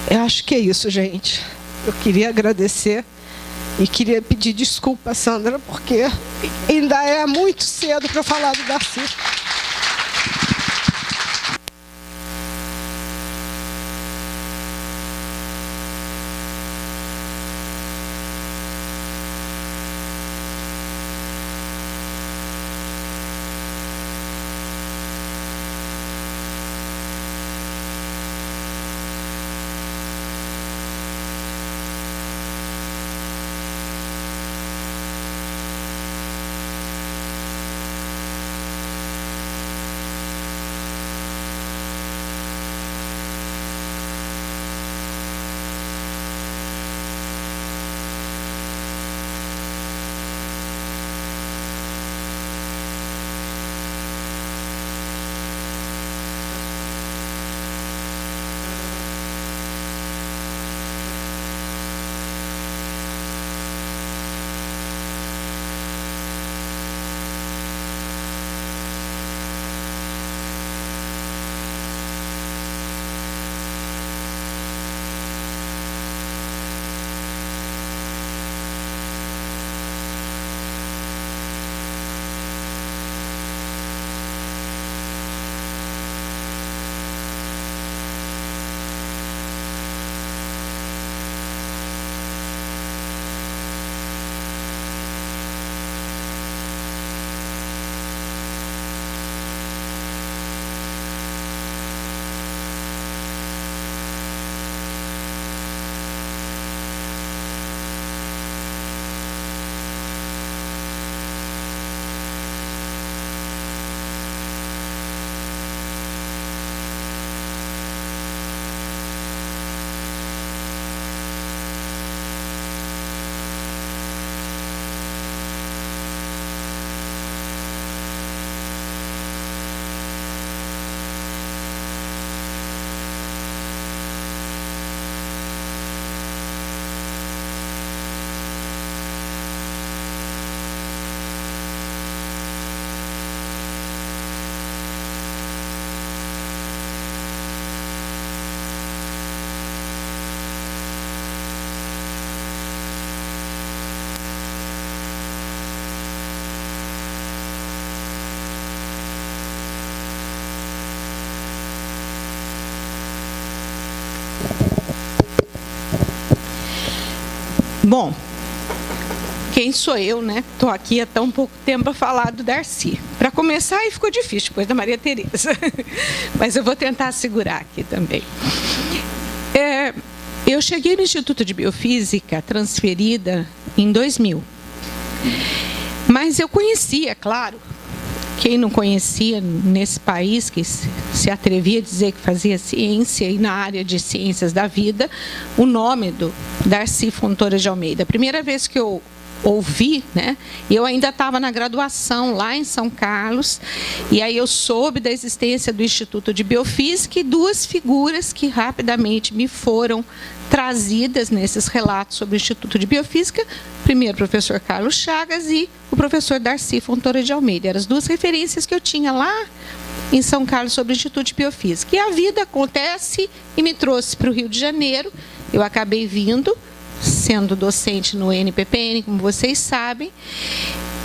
Eu acho que é isso, gente. Eu queria agradecer e queria pedir desculpa, Sandra, porque ainda é muito cedo para falar do Darcy. Bom, quem sou eu, né? Estou aqui há tão pouco tempo para falar do Darcy. Para começar, aí ficou difícil, depois da Maria Tereza. Mas eu vou tentar segurar aqui também. Eu cheguei no Instituto de Biofísica, transferida em 2000. Mas eu conhecia, claro, quem não conhecia nesse país, que se atrevia a dizer que fazia ciência e na área de ciências da vida, o nome do Darcy Fontoura de Almeida. A primeira vez que eu ouvi, né? Eu ainda estava na graduação lá em São Carlos, e aí eu soube da existência do Instituto de Biofísica e duas figuras que rapidamente me foram trazidas nesses relatos sobre o Instituto de Biofísica, primeiro o professor Carlos Chagas e o professor Darcy Fontoura de Almeida. Eram as duas referências que eu tinha lá em São Carlos sobre o Instituto de Biofísica. E a vida acontece e me trouxe para o Rio de Janeiro. Eu acabei vindo, sendo docente no NPPN, como vocês sabem,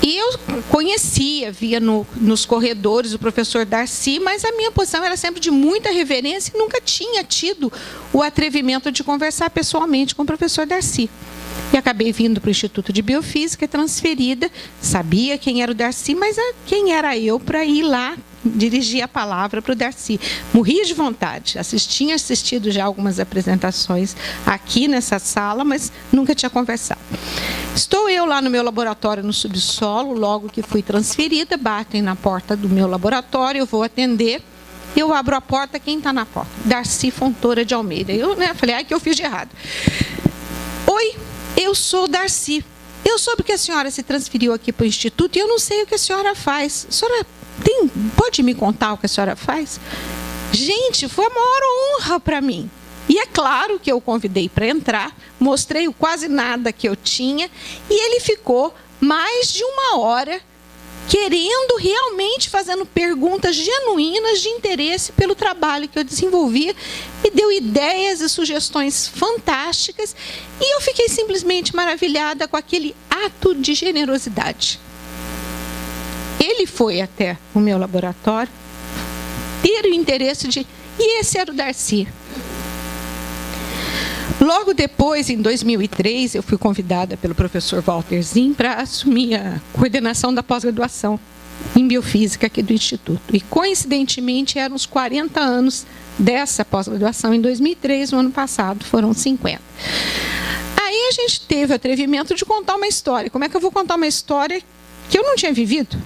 e eu conhecia, via nos corredores o professor Darcy, mas a minha posição era sempre de muita reverência e nunca tinha tido o atrevimento de conversar pessoalmente com o professor Darcy. E acabei vindo para o Instituto de Biofísica, transferida, sabia quem era o Darcy, mas quem era eu para ir lá dirigir a palavra para o Darcy. Morria de vontade, tinha assistido já algumas apresentações aqui nessa sala, mas nunca tinha conversado. Estou eu lá no meu laboratório no subsolo, logo que fui transferida, batem na porta do meu laboratório, eu vou atender, eu abro a porta, quem está na porta? Darcy Fontoura de Almeida. Eu falei, ai, que eu fiz de errado. Oi, eu sou Darcy. Eu soube que a senhora se transferiu aqui para o Instituto e eu não sei o que a senhora faz. A senhora pode me contar o que a senhora faz? Gente, foi a maior honra para mim. E é claro que eu o convidei para entrar, mostrei o quase nada que eu tinha, e ele ficou mais de 1 hora querendo, realmente fazendo perguntas genuínas de interesse pelo trabalho que eu desenvolvia, e deu ideias e sugestões fantásticas, e eu fiquei simplesmente maravilhada com aquele ato de generosidade. Ele foi até o meu laboratório ter o interesse de... E esse era o Darcy. Logo depois, em 2003, eu fui convidada pelo professor Walter Zin para assumir a coordenação da pós-graduação em Biofísica aqui do Instituto. E, coincidentemente, eram os 40 anos dessa pós-graduação. Em 2003, no ano passado, foram 50. Aí a gente teve o atrevimento de contar uma história. Como é que eu vou contar uma história que eu não tinha vivido?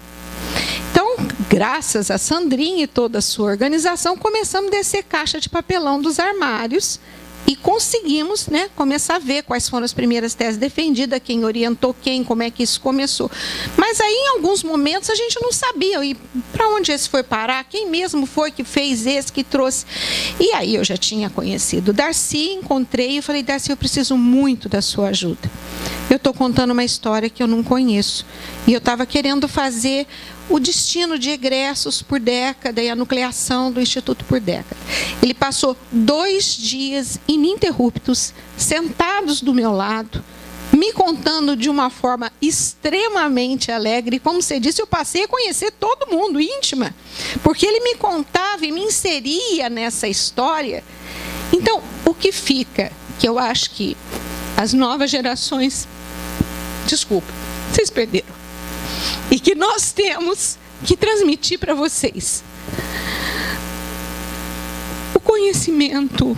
Então, graças a Sandrinha e toda a sua organização, começamos a descer caixa de papelão dos armários e conseguimos, né, começar a ver quais foram as primeiras teses defendidas, quem orientou quem, como é que isso começou. Mas aí, em alguns momentos, a gente não sabia para onde esse foi parar, quem mesmo foi que fez esse, que trouxe. E aí eu já tinha conhecido o Darcy, encontrei e falei, Darcy, eu preciso muito da sua ajuda. Eu estou contando uma história que eu não conheço. E eu estava querendo fazer o destino de egressos por década e a nucleação do Instituto por década. Ele passou 2 dias ininterruptos, sentados do meu lado, me contando de uma forma extremamente alegre. Como você disse, eu passei a conhecer todo mundo, íntima, porque ele me contava e me inseria nessa história. Então, o que fica, que eu acho que as novas gerações, desculpa, vocês perderam, e que nós temos que transmitir para vocês. O conhecimento,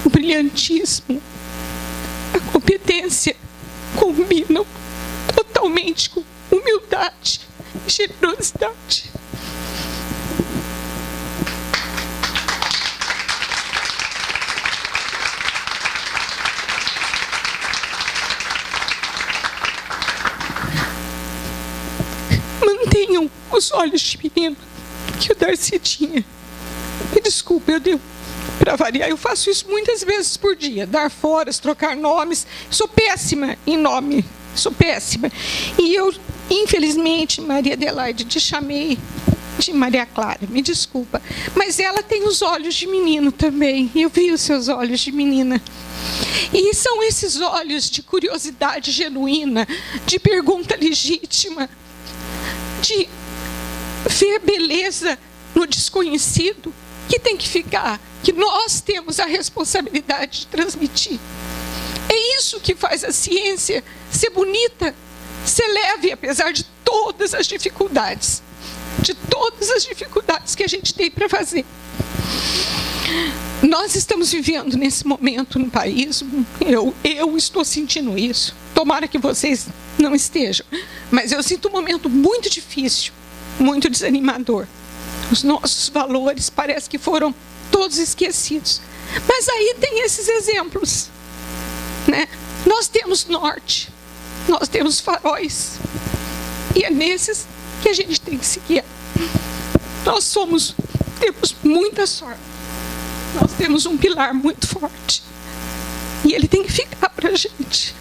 o brilhantismo, a competência combinam totalmente com humildade e generosidade. Mantenham os olhos de menino que o Darcy tinha. Me desculpe, eu dei para variar, eu faço isso muitas vezes por dia, dar foras, trocar nomes. Sou péssima em nome, sou péssima. E eu, infelizmente, Maria Adelaide, te chamei de Maria Clara, me desculpa. Mas ela tem os olhos de menino também, eu vi os seus olhos de menina. E são esses olhos de curiosidade genuína, de pergunta legítima, de ver beleza no desconhecido, que tem que ficar, que nós temos a responsabilidade de transmitir. É isso que faz a ciência ser bonita, ser leve, apesar de todas as dificuldades. De todas as dificuldades que a gente tem para fazer. Nós estamos vivendo nesse momento no país, eu estou sentindo isso. Tomara que vocês não estejam. Mas eu sinto um momento muito difícil, muito desanimador. Os nossos valores parece que foram todos esquecidos. Mas aí tem esses exemplos, né? Nós temos norte, nós temos faróis. E é nesses que a gente tem que seguir. Nós temos muita sorte. Nós temos um pilar muito forte. E ele tem que ficar para a gente.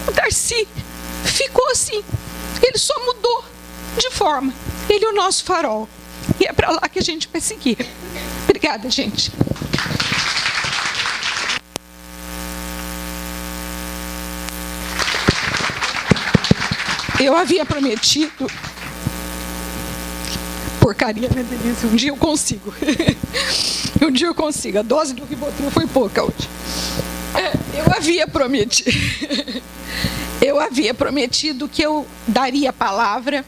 O Darcy ficou assim. Ele só mudou de forma. Ele é o nosso farol. E é para lá que a gente vai seguir. Obrigada, gente. Eu havia prometido... Porcaria, né, Denise? Um dia eu consigo. Um dia eu consigo. A dose do Rivotril foi pouca hoje. Eu havia prometido que eu daria a palavra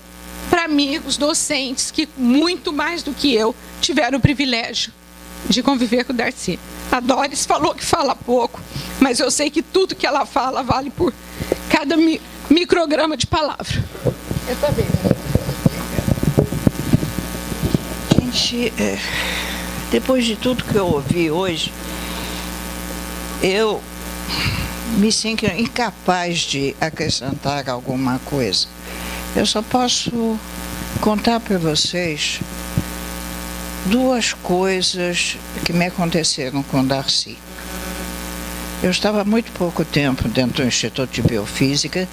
para amigos, docentes, que muito mais do que eu tiveram o privilégio de conviver com o Darcy. A Doris falou que fala pouco, mas eu sei que tudo que ela fala vale por cada micrograma de palavra. Eu também. Gente, depois de tudo que eu ouvi hoje, eu me sinto incapaz de acrescentar alguma coisa. Eu só posso contar para vocês duas coisas que me aconteceram com o Darcy. Eu estava há muito pouco tempo dentro do Instituto de Biofísica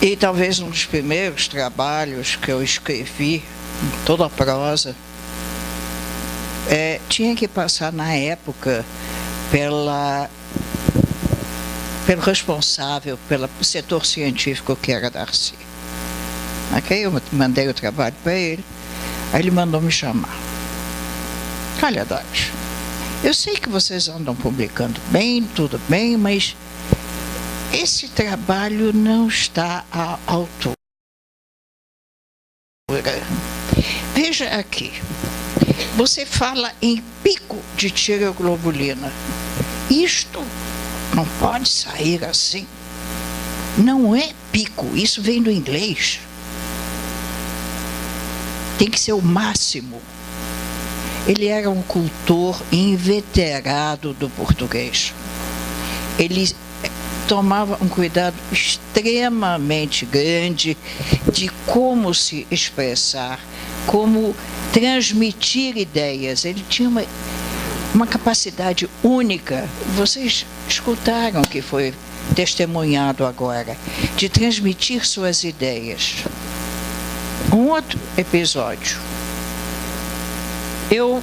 e talvez um dos primeiros trabalhos que eu escrevi, toda a prosa, tinha que passar na época pelo responsável, pelo setor científico que era Darcy. Ok? Eu mandei o trabalho para ele, aí ele mandou me chamar. Olha, Doris, eu sei que vocês andam publicando bem, tudo bem, mas esse trabalho não está à altura. Veja aqui, você fala em pico de tireoglobulina. Isto não pode sair assim. Não é pico, isso vem do inglês. Tem que ser o máximo. Ele era um cultor inveterado do português. Ele tomava um cuidado extremamente grande de como se expressar, como transmitir ideias. Ele tinha uma capacidade única. Vocês escutaram o que foi testemunhado agora, de transmitir suas ideias. Um outro episódio. Eu,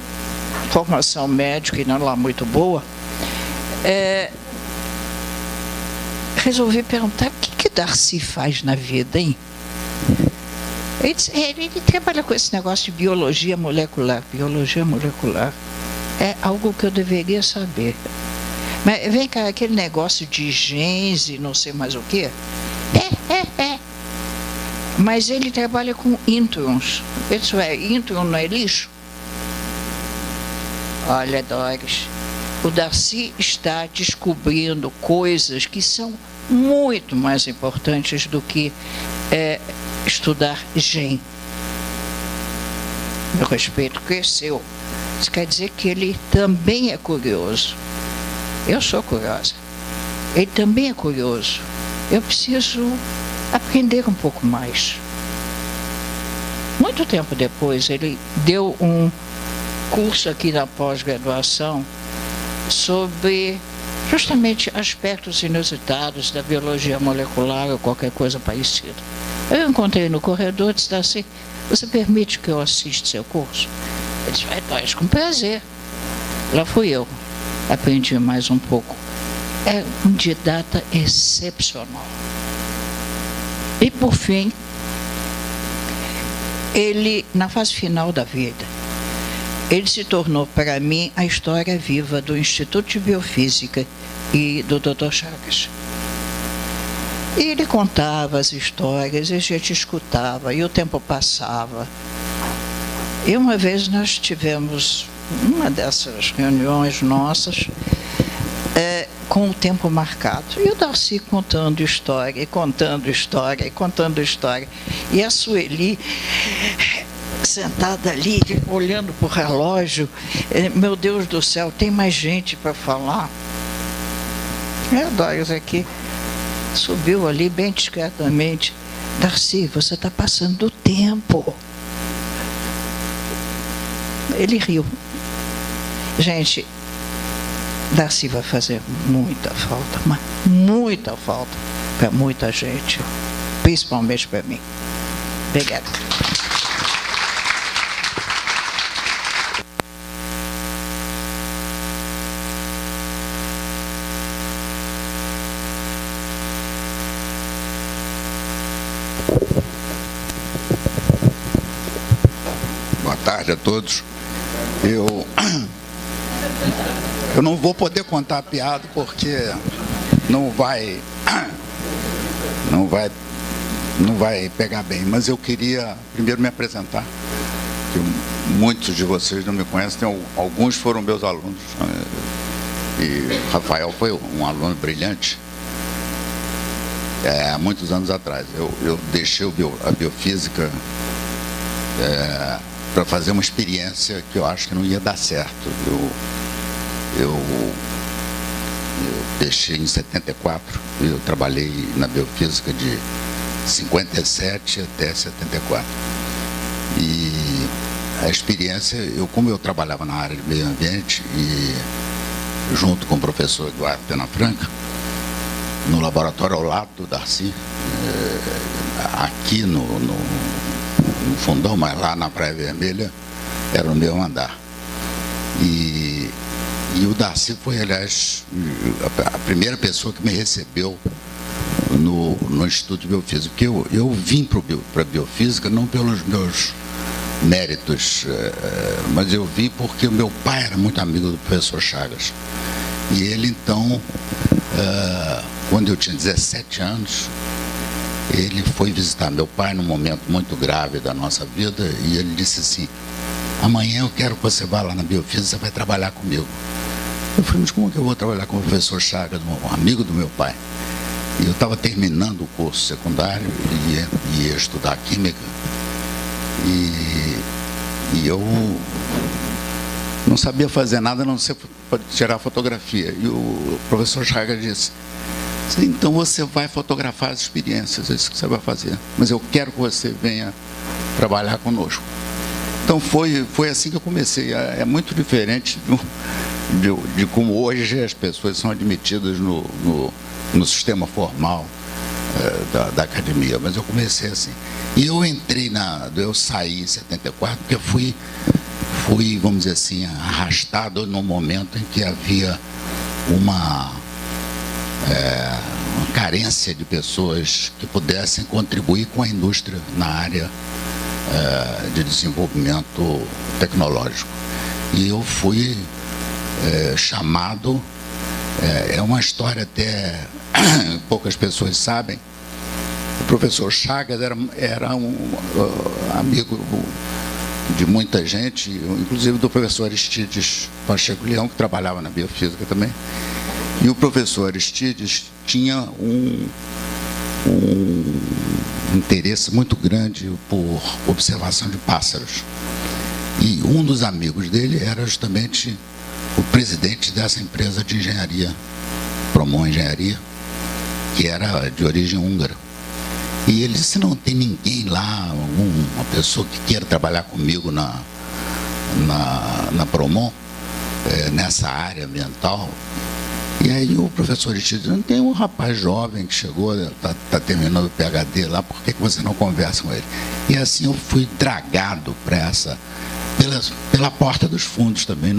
formação médica e não lá muito boa, resolvi perguntar o que Darcy faz na vida, hein? Ele trabalha com esse negócio de biologia molecular. Biologia molecular é algo que eu deveria saber. Mas vem cá, aquele negócio de genes e não sei mais o quê. Mas ele trabalha com introns. Isso intron não é lixo? Olha, Doris, o Darcy está descobrindo coisas que são muito mais importantes do que estudar gen. Meu respeito cresceu. Isso quer dizer que ele também é curioso. Eu sou curiosa. Ele também é curioso. Eu preciso aprender um pouco mais. Muito tempo depois, ele deu um curso aqui na pós-graduação sobre justamente aspectos inusitados da biologia molecular ou qualquer coisa parecida. Eu encontrei no corredor e disse assim: você permite que eu assista seu curso? Ele disse: vai, com prazer. Lá fui eu. Aprendi mais um pouco. É um didata excepcional. E por fim, ele, na fase final da vida, ele se tornou para mim a história viva do Instituto de Biofísica e do Dr. Chagas. E ele contava as histórias, e a gente escutava, e o tempo passava. E uma vez nós tivemos uma dessas reuniões nossas, com o tempo marcado. E o Darcy contando história, e contando história, e contando história. E a Sueli, sentada ali, olhando para o relógio, meu Deus do céu, tem mais gente para falar? A Doris aqui subiu ali bem discretamente. Darcy, você está passando o tempo. Ele riu. Gente, Darcy vai fazer muita falta, mas muita falta para muita gente, principalmente para mim. Obrigada. Boa tarde a todos. Eu não vou poder contar a piada porque não vai pegar bem, mas eu queria primeiro me apresentar. Muitos de vocês não me conhecem, alguns foram meus alunos. E Rafael foi um aluno brilhante há muitos anos atrás. Eu deixei a biofísica para fazer uma experiência que eu acho que não ia dar certo. Eu deixei em 74, eu trabalhei na biofísica de 57 até 74. E a experiência, como eu trabalhava na área de meio ambiente e junto com o professor Eduardo Penafranca, no laboratório ao lado do Darcy, aqui no fundão, mas lá na Praia Vermelha, era o meu andar. E o Darcy foi, aliás, a primeira pessoa que me recebeu no Instituto de Biofísica. Porque eu vim para a biofísica não pelos meus méritos, mas eu vim porque o meu pai era muito amigo do professor Chagas. E ele, então, quando eu tinha 17 anos, ele foi visitar meu pai num momento muito grave da nossa vida e ele disse assim: amanhã eu quero que você vá lá na biofísica, você vai trabalhar comigo. Eu falei, mas como que eu vou trabalhar com o professor Chagas, um amigo do meu pai? E eu estava terminando o curso secundário e ia estudar química. E eu não sabia fazer nada, a não ser tirar fotografia. E o professor Chagas disse: então você vai fotografar as experiências, é isso que você vai fazer. Mas eu quero que você venha trabalhar conosco. Então foi assim que eu comecei. É muito diferente de como hoje as pessoas são admitidas no sistema formal da academia. Mas eu comecei assim. E eu saí em 74 porque fui, vamos dizer assim, arrastado no momento em que havia uma carência de pessoas que pudessem contribuir com a indústria na área de desenvolvimento tecnológico. E eu fui chamado, é uma história até poucas pessoas sabem. O professor Chagas era um amigo de muita gente, inclusive do professor Aristides Pacheco Leão, que trabalhava na biofísica também. E o professor Aristides tinha um interesse muito grande por observação de pássaros. E um dos amigos dele era justamente o presidente dessa empresa de engenharia, Promon Engenharia, que era de origem húngara. E ele disse: não tem ninguém lá, uma pessoa que queira trabalhar comigo na Promon, nessa área ambiental. E aí o professor disse: não tem um rapaz jovem que chegou, está terminando o PhD lá, por que você não conversa com ele? E assim eu fui dragado para pela porta dos fundos também.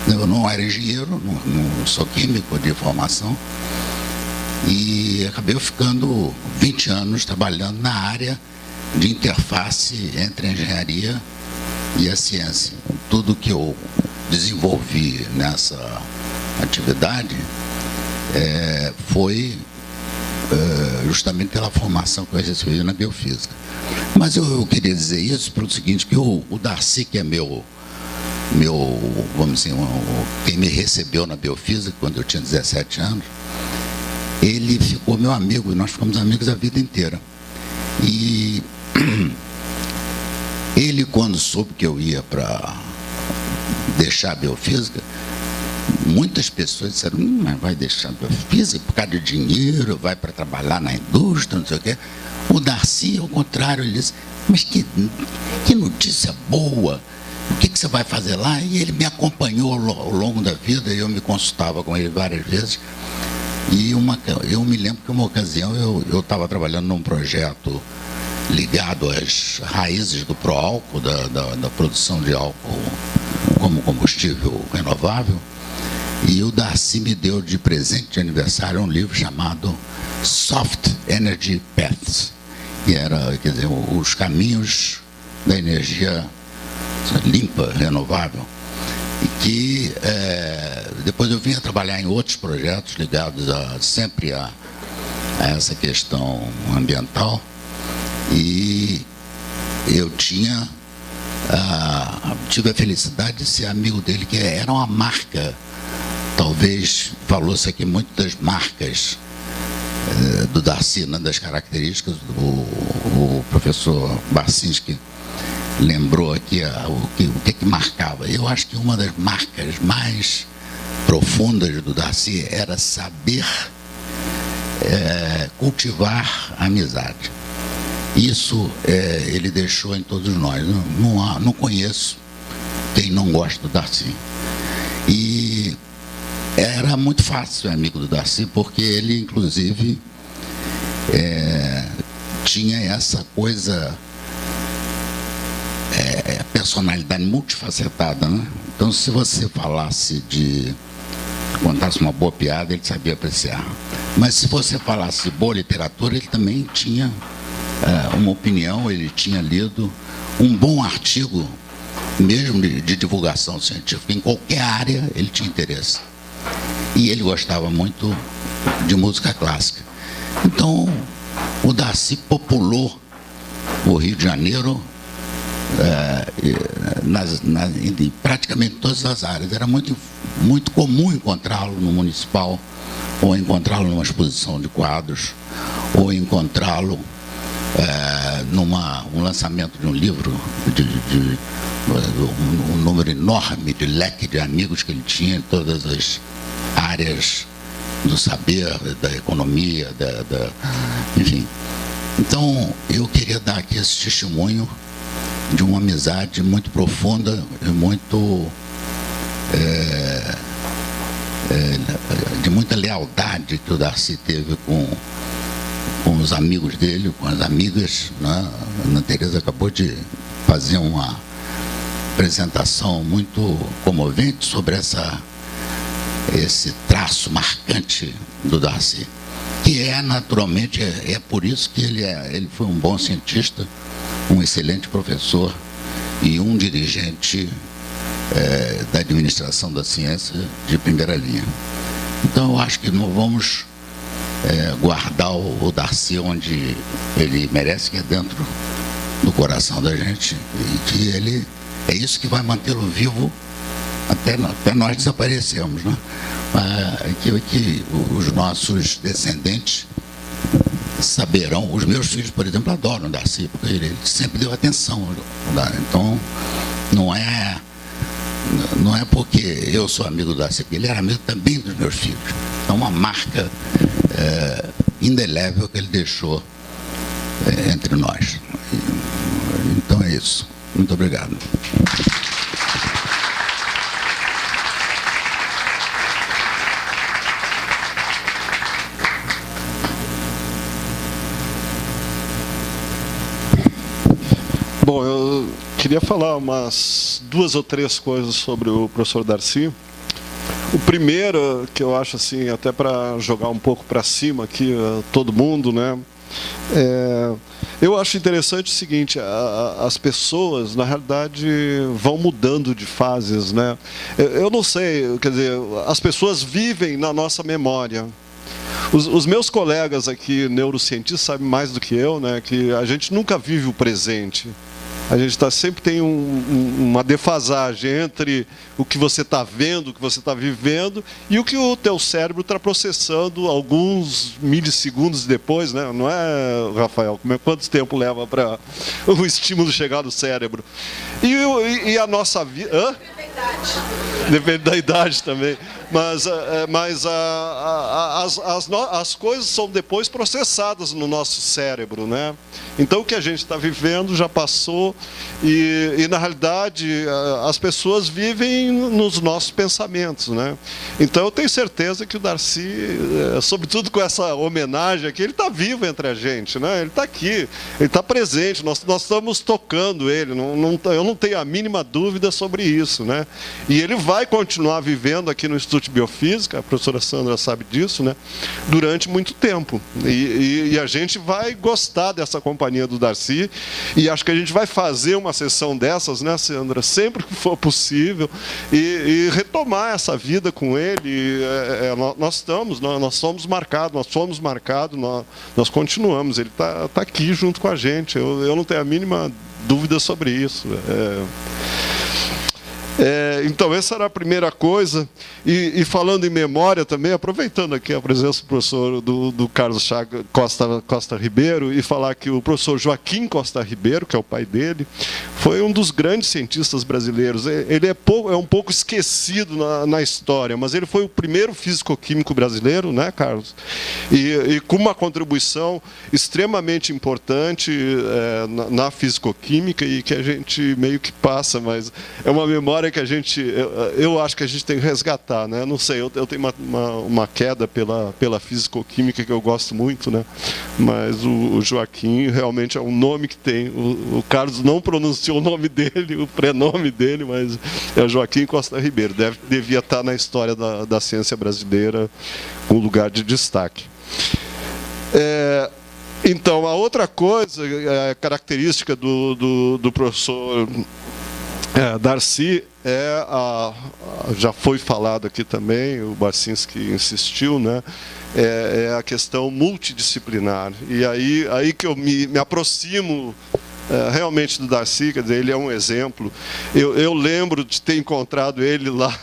Eu não era engenheiro, não sou químico de formação. E acabei ficando 20 anos trabalhando na área de interface entre a engenharia e a ciência. Tudo que eu desenvolvi nessa atividade foi justamente pela formação que eu recebi na biofísica. Mas eu queria dizer isso para o seguinte, que o Darcy, que é meu, vamos dizer, quem me recebeu na biofísica quando eu tinha 17 anos, ele ficou meu amigo, e nós ficamos amigos a vida inteira. E ele, quando soube que eu ia para deixar a biofísica, muitas pessoas disseram, mas vai deixar a biofísica por causa de dinheiro, vai para trabalhar na indústria, não sei o quê. O Darcy, ao contrário, ele disse, mas que notícia boa, o que você vai fazer lá? E ele me acompanhou ao longo da vida, eu me consultava com ele várias vezes. E eu me lembro que uma ocasião eu estava trabalhando num projeto ligado às raízes do pró-álcool, da produção de álcool como combustível renovável, e o Darcy me deu de presente de aniversário um livro chamado Soft Energy Paths, que era, quer dizer, os caminhos da energia limpa, renovável, e que depois eu vinha trabalhar em outros projetos ligados sempre a essa questão ambiental, e eu tive a felicidade de ser amigo dele, que era uma marca, talvez falou-se aqui muito das marcas do Darcy, né, das características, o professor Barcinski lembrou aqui o que marcava. Eu acho que uma das marcas mais profundas do Darcy era saber cultivar a amizade. Isso ele deixou em todos nós. Não conheço quem não gosta do Darcy. E era muito fácil ser amigo do Darcy, porque ele, inclusive, tinha essa coisa, personalidade multifacetada, né? Então, se você contasse uma boa piada, ele sabia apreciar. Mas se você falasse de boa literatura, ele também tinha uma opinião, ele tinha lido um bom artigo, mesmo de divulgação científica, em qualquer área ele tinha interesse. E ele gostava muito de música clássica. Então, o Darcy populou o Rio de Janeiro em praticamente todas as áreas. Era muito, muito comum encontrá-lo no Municipal, ou encontrá-lo numa exposição de quadros, ou encontrá-lo um lançamento de um livro, um número enorme de leque de amigos que ele tinha em todas as áreas do saber, da economia, enfim. Então, eu queria dar aqui esse testemunho de uma amizade muito profunda e muito de muita lealdade que o Darcy teve com os amigos dele, com as amigas, né? A Ana Tereza acabou de fazer uma apresentação muito comovente sobre esse traço marcante do Darcy, que naturalmente, por isso que ele foi um bom cientista, um excelente professor e um dirigente da administração da ciência de primeira linha. Então, eu acho que nós vamos guardar o Darcy onde ele merece, que é dentro do coração da gente, e que é isso que vai mantê-lo vivo até nós desaparecermos, né? Que os nossos descendentes saberão. Os meus filhos, por exemplo, adoram o Darcy, porque ele sempre deu atenção. Então, não é porque eu sou amigo do Darcy, porque ele era amigo também dos meus filhos. É uma marca indelével que ele deixou entre nós. Então é isso. Muito obrigado. Bom, eu queria falar umas 2 ou 3 coisas sobre o professor Darcy. O primeiro, que eu acho assim, até para jogar um pouco para cima aqui, todo mundo, né? Eu acho interessante o seguinte: as pessoas, na realidade, vão mudando de fases, né? Eu não sei, quer dizer, as pessoas vivem na nossa memória, Os meus colegas aqui, neurocientistas, sabem mais do que eu, né, que a gente nunca vive o presente. A gente sempre tem uma defasagem entre o que você está vendo, o que você está vivendo, e o que o teu cérebro está processando alguns milissegundos depois, né? Não é, Rafael? Quanto tempo leva para o estímulo chegar no cérebro? E a nossa vida... Depende da idade também. Mas as coisas são depois processadas no nosso cérebro, né? Então o que a gente está vivendo já passou e na realidade as pessoas vivem nos nossos pensamentos, né? Então eu tenho certeza que o Darcy, sobretudo com essa homenagem aqui, ele está vivo entre a gente, né? Ele está aqui, ele está presente, nós estamos tocando ele, eu não tenho a mínima dúvida sobre isso, né? E ele vai continuar vivendo aqui no Instituto de Biofísica, a professora Sandra sabe disso, né? Durante muito tempo. E a gente vai gostar dessa companhia do Darcy, e acho que a gente vai fazer uma sessão dessas, né, Sandra? Sempre que for possível, e retomar essa vida com ele. Nós somos marcados, nós continuamos, ele está aqui junto com a gente, eu não tenho a mínima dúvida sobre isso. Então, essa era a primeira coisa. E falando em memória também, aproveitando aqui a presença do professor do Carlos Costa Ribeiro, e falar que o professor Joaquim Costa Ribeiro, que é o pai dele, foi um dos grandes cientistas brasileiros. Ele é um pouco esquecido na história, mas ele foi o primeiro físico-químico brasileiro, né, Carlos? E com uma contribuição extremamente importante na fisicoquímica, e que a gente meio que passa, mas é uma memória que eu acho que a gente tem que resgatar, né? Não sei, eu tenho uma queda pela fisicoquímica que eu gosto muito, né? Mas o Joaquim realmente é um nome que tem. O Carlos não pronunciou o nome dele, o prenome dele, mas é Joaquim Costa Ribeiro. Devia estar na história da ciência brasileira com lugar de destaque. Então, a outra coisa, a característica do professor Darcy já foi falado aqui também, o Barcinski insistiu, né? É a questão multidisciplinar. E aí que eu me aproximo realmente do Darcy, quer dizer, ele é um exemplo. Eu lembro de ter encontrado ele lá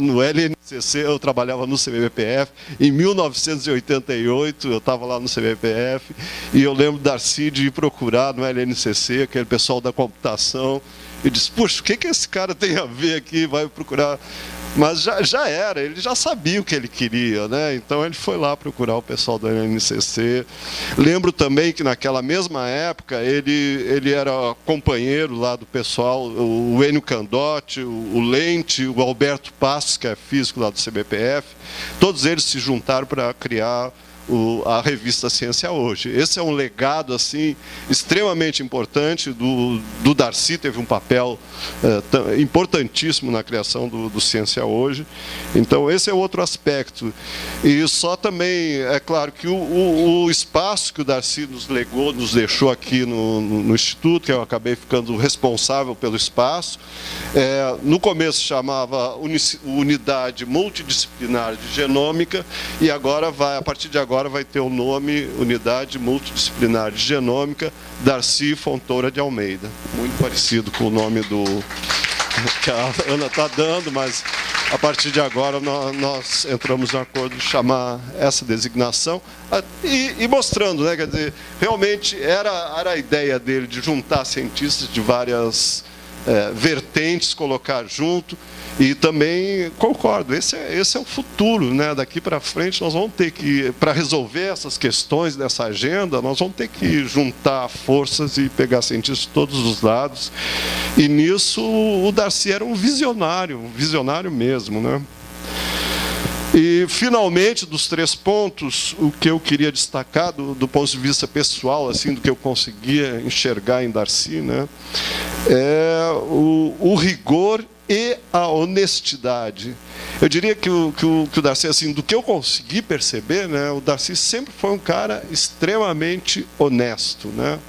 no LNCC, eu trabalhava no CBPF, em 1988, eu estava lá no CBPF, e eu lembro do Darcy de ir procurar no LNCC, aquele pessoal da computação, e disse, puxa, o que esse cara tem a ver aqui, vai procurar... Mas já era, ele já sabia o que ele queria, né? Então ele foi lá procurar o pessoal do NCC. Lembro também que naquela mesma época ele era companheiro lá do pessoal, o Enio Candotti, o Lente, o Alberto Passos, que é físico lá do CBPF. Todos eles se juntaram para criar a revista Ciência Hoje. Esse é um legado assim extremamente importante do Darcy, teve um papel importantíssimo na criação do Ciência Hoje. Então esse é outro aspecto. E só também é claro que o espaço que o Darcy nos legou, nos deixou aqui no Instituto, que eu acabei ficando responsável pelo espaço, no começo chamava Unidade Multidisciplinar de Genômica, e agora a partir de agora vai ter o nome Unidade Multidisciplinar de Genômica Darcy Fontoura de Almeida. Muito parecido com o nome que a Ana está dando, mas a partir de agora nós entramos no acordo de chamar essa designação e mostrando, né, quer dizer, realmente era a ideia dele de juntar cientistas de várias vertentes, colocar junto. E também concordo, esse é o futuro, né? Daqui para frente nós vamos ter que, para resolver essas questões dessa agenda, nós vamos ter que juntar forças e pegar cientistas de todos os lados. E nisso o Darcy era um visionário mesmo, né? E, finalmente, dos 3 pontos, o que eu queria destacar do ponto de vista pessoal, assim, do que eu conseguia enxergar em Darcy, né, é o rigor e a honestidade. Eu diria que o Darcy, assim, do que eu consegui perceber, né, o Darcy sempre foi um cara extremamente honesto, né?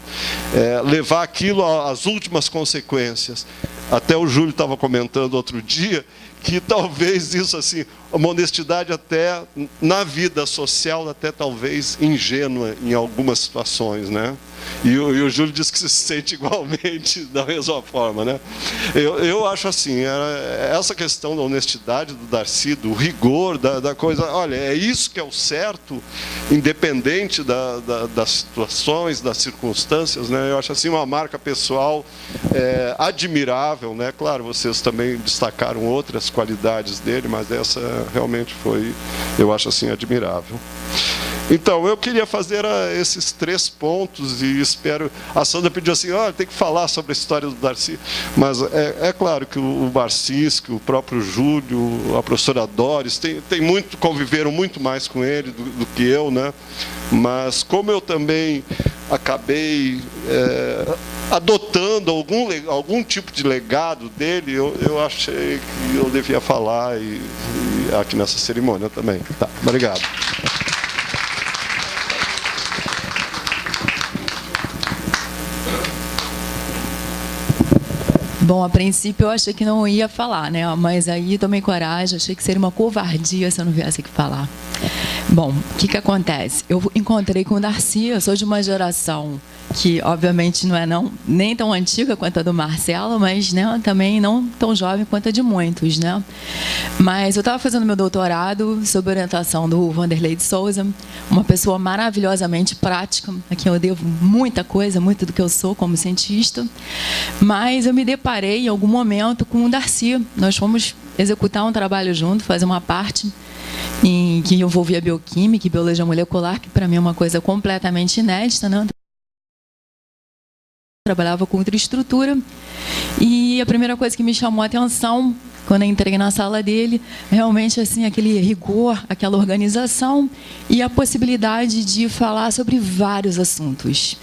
Levar aquilo às últimas consequências. Até o Júlio estava comentando outro dia que talvez isso, assim, uma honestidade até na vida social, até talvez ingênua em algumas situações, né? E o Júlio disse que se sente igualmente da mesma forma, né? Eu acho assim, essa questão da honestidade do Darcy, do rigor, da coisa, olha, é isso que é o certo, independente das situações, das circunstâncias, né? Eu acho assim uma marca pessoal admirável, né? Claro, vocês também destacaram outras qualidades dele, mas essa realmente foi, eu acho assim, admirável. Então, eu queria fazer esses 3 pontos e espero... A Sandra pediu assim, tem que falar sobre a história do Darcy, mas é claro que o Barcis, que o próprio Júlio, a professora Doris, conviveram muito mais com ele do que eu, né? Mas como eu também acabei adotando algum tipo de legado dele, eu achei que eu devia falar e aqui nessa cerimônia também. Tá, obrigado. Bom, a princípio eu achei que não ia falar, né? Mas aí tomei coragem, achei que seria uma covardia se eu não viesse aqui falar. Bom, o que acontece? Eu encontrei com o Darcy, eu sou de uma geração que, obviamente, não é nem tão antiga quanto a do Marcelo, mas, né, também não tão jovem quanto a de muitos, né? Mas eu estava fazendo meu doutorado sob orientação do Vanderlei de Souza, uma pessoa maravilhosamente prática, a quem eu devo muita coisa, muito do que eu sou como cientista, mas eu me deparei em algum momento com o Darcy. Nós fomos executar um trabalho junto, fazer uma parte em que envolvia bioquímica e biologia molecular, que para mim é uma coisa completamente inédita, né? Trabalhava com ultraestrutura e a primeira coisa que me chamou a atenção quando eu entrei na sala dele, realmente assim, aquele rigor, aquela organização e a possibilidade de falar sobre vários assuntos.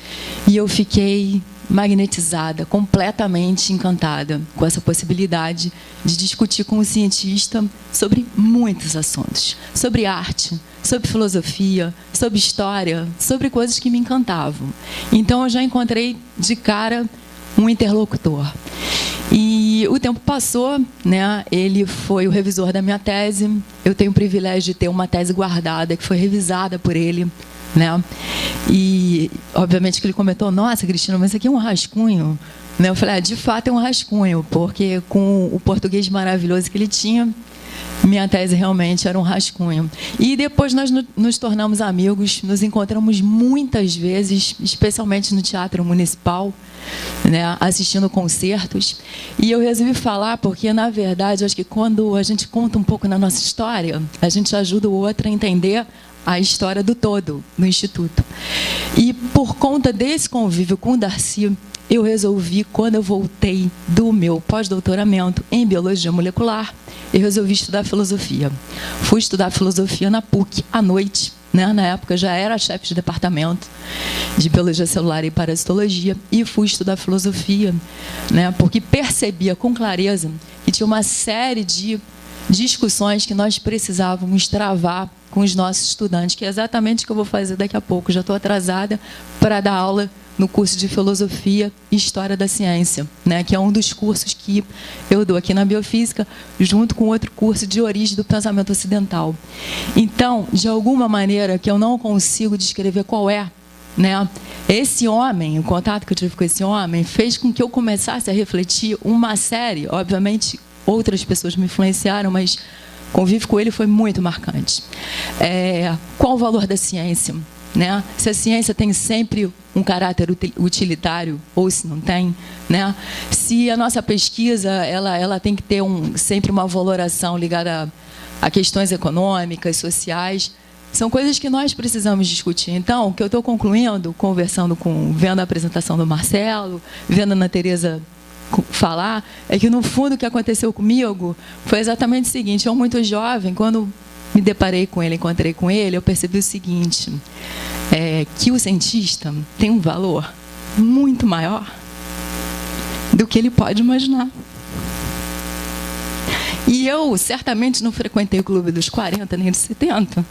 E eu fiquei magnetizada, completamente encantada com essa possibilidade de discutir com um cientista sobre muitos assuntos, sobre arte, sobre filosofia, sobre história, sobre coisas que me encantavam. Então eu já encontrei de cara um interlocutor. E o tempo passou, né? Ele foi o revisor da minha tese. Eu tenho o privilégio de ter uma tese guardada que foi revisada por ele, né? E obviamente que ele comentou: nossa, Cristina, mas isso aqui é um rascunho, né? Eu falei: de fato é um rascunho, porque com o português maravilhoso que ele tinha, minha tese realmente era um rascunho. E depois nós nos tornamos amigos, nos encontramos muitas vezes, especialmente no Teatro Municipal, né, assistindo concertos. E eu resolvi falar porque, na verdade, acho que quando a gente conta um pouco na nossa história, a gente ajuda o outro a entender a história do todo no Instituto. E por conta desse convívio com o Darcy, eu resolvi, quando eu voltei do meu pós-doutoramento em biologia molecular, eu resolvi estudar filosofia. Fui estudar filosofia na PUC à noite, né? Na época já era chefe de departamento de biologia celular e parasitologia, e fui estudar filosofia, né? Porque percebia com clareza que tinha uma série de discussões que nós precisávamos travar com os nossos estudantes, que é exatamente o que eu vou fazer daqui a pouco. Já estou atrasada para dar aula no curso de Filosofia e História da Ciência, né, que é um dos cursos que eu dou aqui na Biofísica, junto com outro curso de Origem do Pensamento Ocidental. Então, de alguma maneira, que eu não consigo descrever qual é, né, esse homem, o contato que eu tive com esse homem, fez com que eu começasse a refletir uma série, obviamente, outras pessoas me influenciaram, mas convívio com ele foi muito marcante. Qual o valor da ciência? Né? Se a ciência tem sempre um caráter utilitário ou se não tem, né? Se a nossa pesquisa ela tem que ter sempre uma valoração ligada a questões econômicas, sociais, são coisas que nós precisamos discutir. Então, o que eu estou concluindo, vendo a apresentação do Marcelo, vendo a Ana Tereza falar, é que no fundo o que aconteceu comigo foi exatamente o seguinte: eu muito jovem, quando me deparei com ele, encontrei com ele, eu percebi o seguinte, que o cientista tem um valor muito maior do que ele pode imaginar. E eu certamente não frequentei o Clube dos 40 nem dos 70,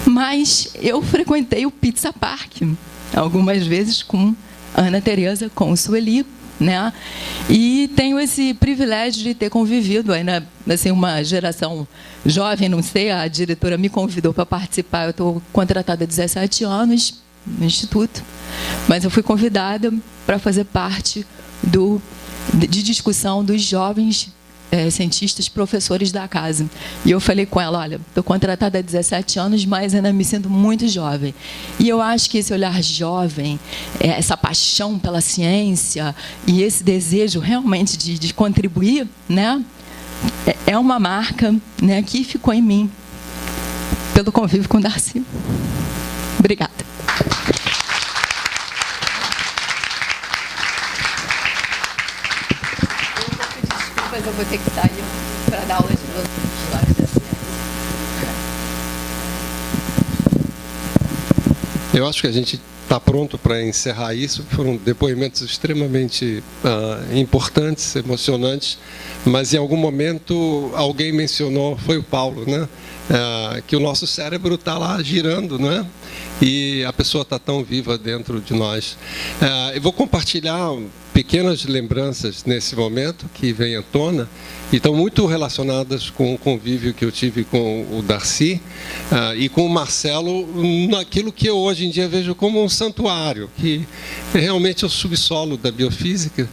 mas eu frequentei o Pizza Park algumas vezes com a Ana Tereza, com o Sueli, né? E tenho esse privilégio de ter convivido ainda, assim, uma geração jovem, não sei, a diretora me convidou para participar, eu estou contratada há 17 anos no Instituto, mas eu fui convidada para fazer parte de discussão dos jovens cientistas, professores da casa. E eu falei com ela, olha, estou contratada há 17 anos, mas ainda me sinto muito jovem. E eu acho que esse olhar jovem, essa paixão pela ciência e esse desejo realmente de contribuir, né, é uma marca, né, que ficou em mim pelo convívio com o Darcy. Obrigada. Mas eu vou ter que sair para dar aula de história da ciência. Eu acho que a gente está pronto para encerrar isso. Foram depoimentos extremamente importantes, emocionantes, mas em algum momento alguém mencionou, foi o Paulo, né? Que o nosso cérebro está lá girando, né? E a pessoa está tão viva dentro de nós. Eu vou compartilhar pequenas lembranças nesse momento que vem à tona e estão muito relacionadas com o convívio que eu tive com o Darcy e com o Marcelo naquilo que eu hoje em dia vejo como um santuário, que é realmente o subsolo da biofísica,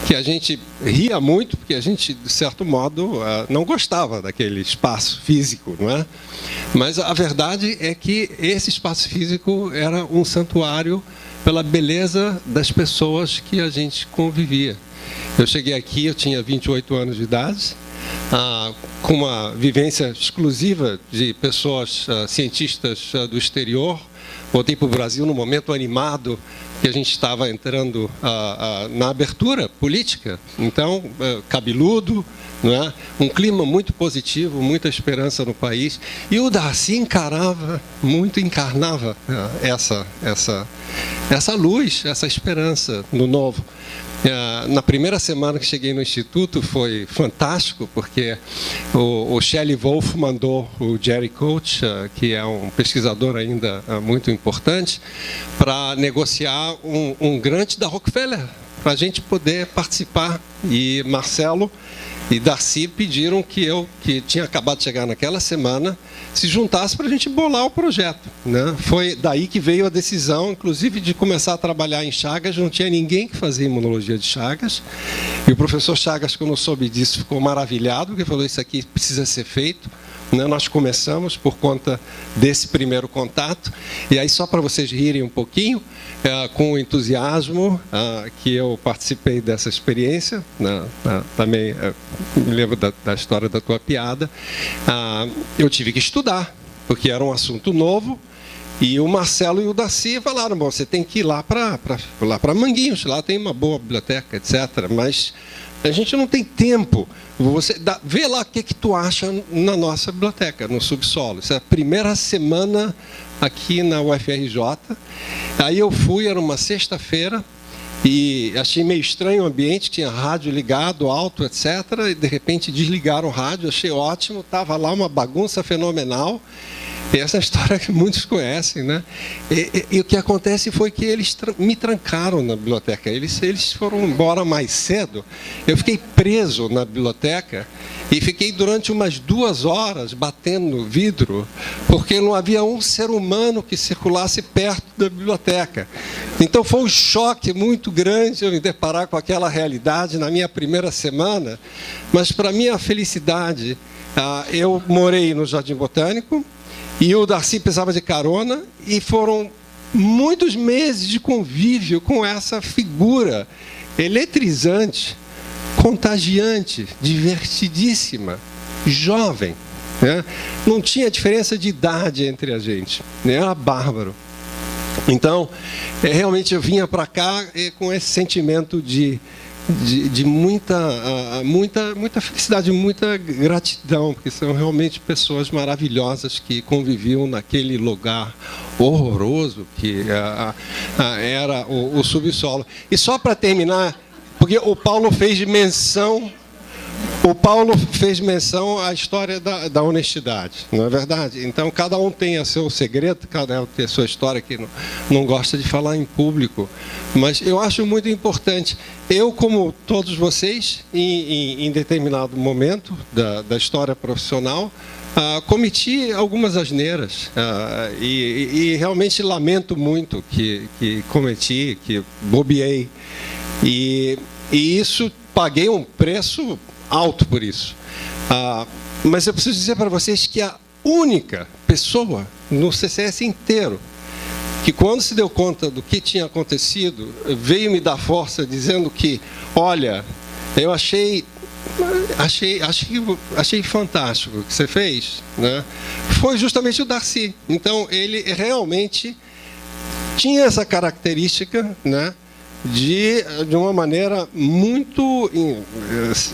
que a gente ria muito, porque a gente, de certo modo, não gostava daquele espaço físico, não é? Mas a verdade é que esse espaço físico era um santuário pela beleza das pessoas que a gente convivia. Eu cheguei aqui, eu tinha 28 anos de idade, com uma vivência exclusiva de pessoas cientistas do exterior. Voltei para o Brasil num momento animado, que a gente estava entrando na abertura política, então, cabeludo, não é? Um clima muito positivo, muita esperança no país. E o Darcy encarnava essa luz, essa esperança no novo. Na primeira semana que cheguei no Instituto foi fantástico, porque o Shelley Wolf mandou o Jerry Coach, que é um pesquisador ainda muito importante, para negociar um grant da Rockefeller, para a gente poder participar. E Marcelo e Darcy pediram que eu, que tinha acabado de chegar naquela semana, se juntasse para a gente bolar o projeto, né? Foi daí que veio a decisão, inclusive, de começar a trabalhar em Chagas. Não tinha ninguém que fazia imunologia de Chagas. E o professor Chagas, quando soube disso, ficou maravilhado, porque falou, isso aqui precisa ser feito. Nós começamos por conta desse primeiro contato. E aí, só para vocês rirem um pouquinho, com o entusiasmo que eu participei dessa experiência, também me lembro da história da tua piada, eu tive que estudar, porque era um assunto novo. E o Marcelo e o Darcy falaram, bom, você tem que ir lá para Manguinhos, lá tem uma boa biblioteca, etc. Mas a gente não tem tempo. Vê lá o que tu acha na nossa biblioteca, no subsolo. Essa é a primeira semana aqui na UFRJ. Aí eu fui, era uma sexta-feira, e achei meio estranho o ambiente, tinha rádio ligado, alto, etc. E de repente desligaram o rádio, achei ótimo, estava lá uma bagunça fenomenal. E essa é a história que muitos conhecem, né? E o que acontece foi que eles me trancaram na biblioteca. Eles foram embora mais cedo. Eu fiquei preso na biblioteca e fiquei durante umas 2 horas batendo no vidro, porque não havia um ser humano que circulasse perto da biblioteca. Então foi um choque muito grande eu me deparar com aquela realidade na minha primeira semana. Mas, para minha felicidade, eu morei no Jardim Botânico, e o Darcy precisava de carona, e foram muitos meses de convívio com essa figura eletrizante, contagiante, divertidíssima, jovem, né? Não tinha diferença de idade entre a gente, era bárbaro. Então, realmente eu vinha para cá com esse sentimento de muita felicidade, muita gratidão, porque são realmente pessoas maravilhosas que conviviam naquele lugar horroroso que era o subsolo. E só para terminar, porque o Paulo fez menção O Paulo fez menção à história da honestidade, não é verdade? Então, cada um tem o seu segredo, cada um tem a sua história que não gosta de falar em público. Mas eu acho muito importante. Eu, como todos vocês, em determinado momento da história profissional, cometi algumas asneiras. E realmente lamento muito que cometi, que bobeei. E isso, paguei um preço alto por isso. Mas eu preciso dizer para vocês que a única pessoa no CCS inteiro que, quando se deu conta do que tinha acontecido, veio me dar força dizendo que, olha, eu achei fantástico o que você fez, né? Foi justamente o Darcy. Então, ele realmente tinha essa característica, né, de uma maneira muito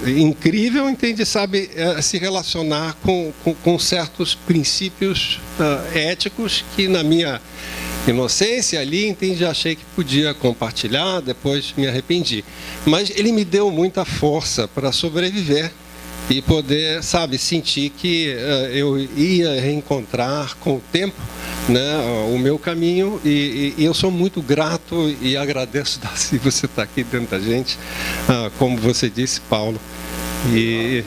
incrível, entende, sabe, se relacionar com certos princípios éticos que, na minha inocência ali, entende, achei que podia compartilhar, depois me arrependi. Mas ele me deu muita força para sobreviver e poder, sabe, sentir que eu ia reencontrar com o tempo, né, o meu caminho, e eu sou muito grato e agradeço, Darcy, você estar aqui dentro da gente, como você disse, Paulo. E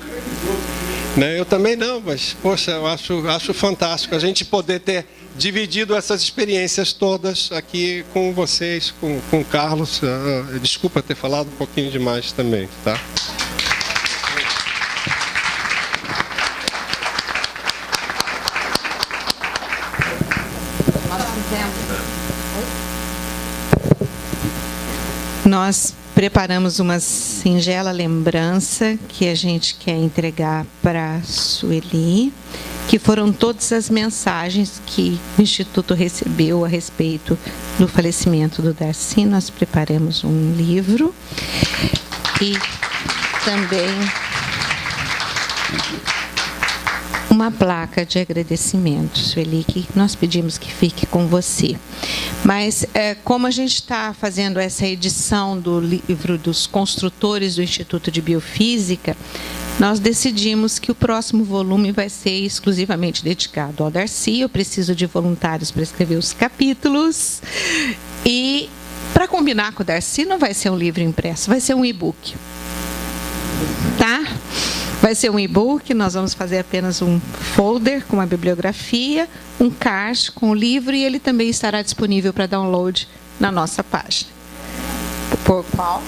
né, eu também não, mas, poxa, eu acho fantástico a gente poder ter dividido essas experiências todas aqui com vocês, com o Carlos. Desculpa ter falado um pouquinho demais também, tá? Nós preparamos uma singela lembrança que a gente quer entregar para a Sueli, que foram todas as mensagens que o Instituto recebeu a respeito do falecimento do Darcy. Nós preparamos um livro e também uma placa de agradecimento, Sueli, que nós pedimos que fique com você. Mas, como a gente está fazendo essa edição do livro dos construtores do Instituto de Biofísica, nós decidimos que o próximo volume vai ser exclusivamente dedicado ao Darcy. Eu preciso de voluntários para escrever os capítulos. E, para combinar com o Darcy, não vai ser um livro impresso, vai ser um e-book. Tá? Vai ser um e-book, nós vamos fazer apenas um folder com uma bibliografia, um card com o livro, e ele também estará disponível para download na nossa página. Por qual?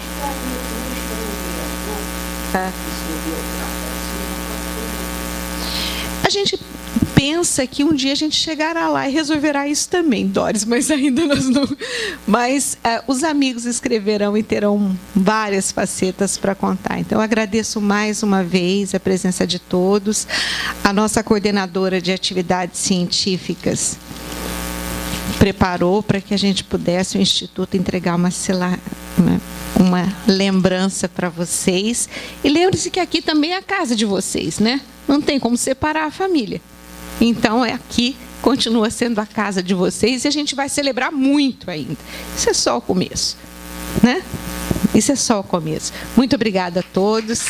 Tá. A gente pensa que um dia a gente chegará lá e resolverá isso também, Doris, mas ainda nós não. Mas os amigos escreverão e terão várias facetas para contar. Então, eu agradeço mais uma vez a presença de todos. A nossa coordenadora de atividades científicas preparou para que a gente pudesse, o Instituto, entregar uma lembrança para vocês. E lembre-se que aqui também é a casa de vocês, né? Não tem como separar a família. Então, aqui continua sendo a casa de vocês e a gente vai celebrar muito ainda. Isso é só o começo, né? Isso é só o começo. Muito obrigada a todos.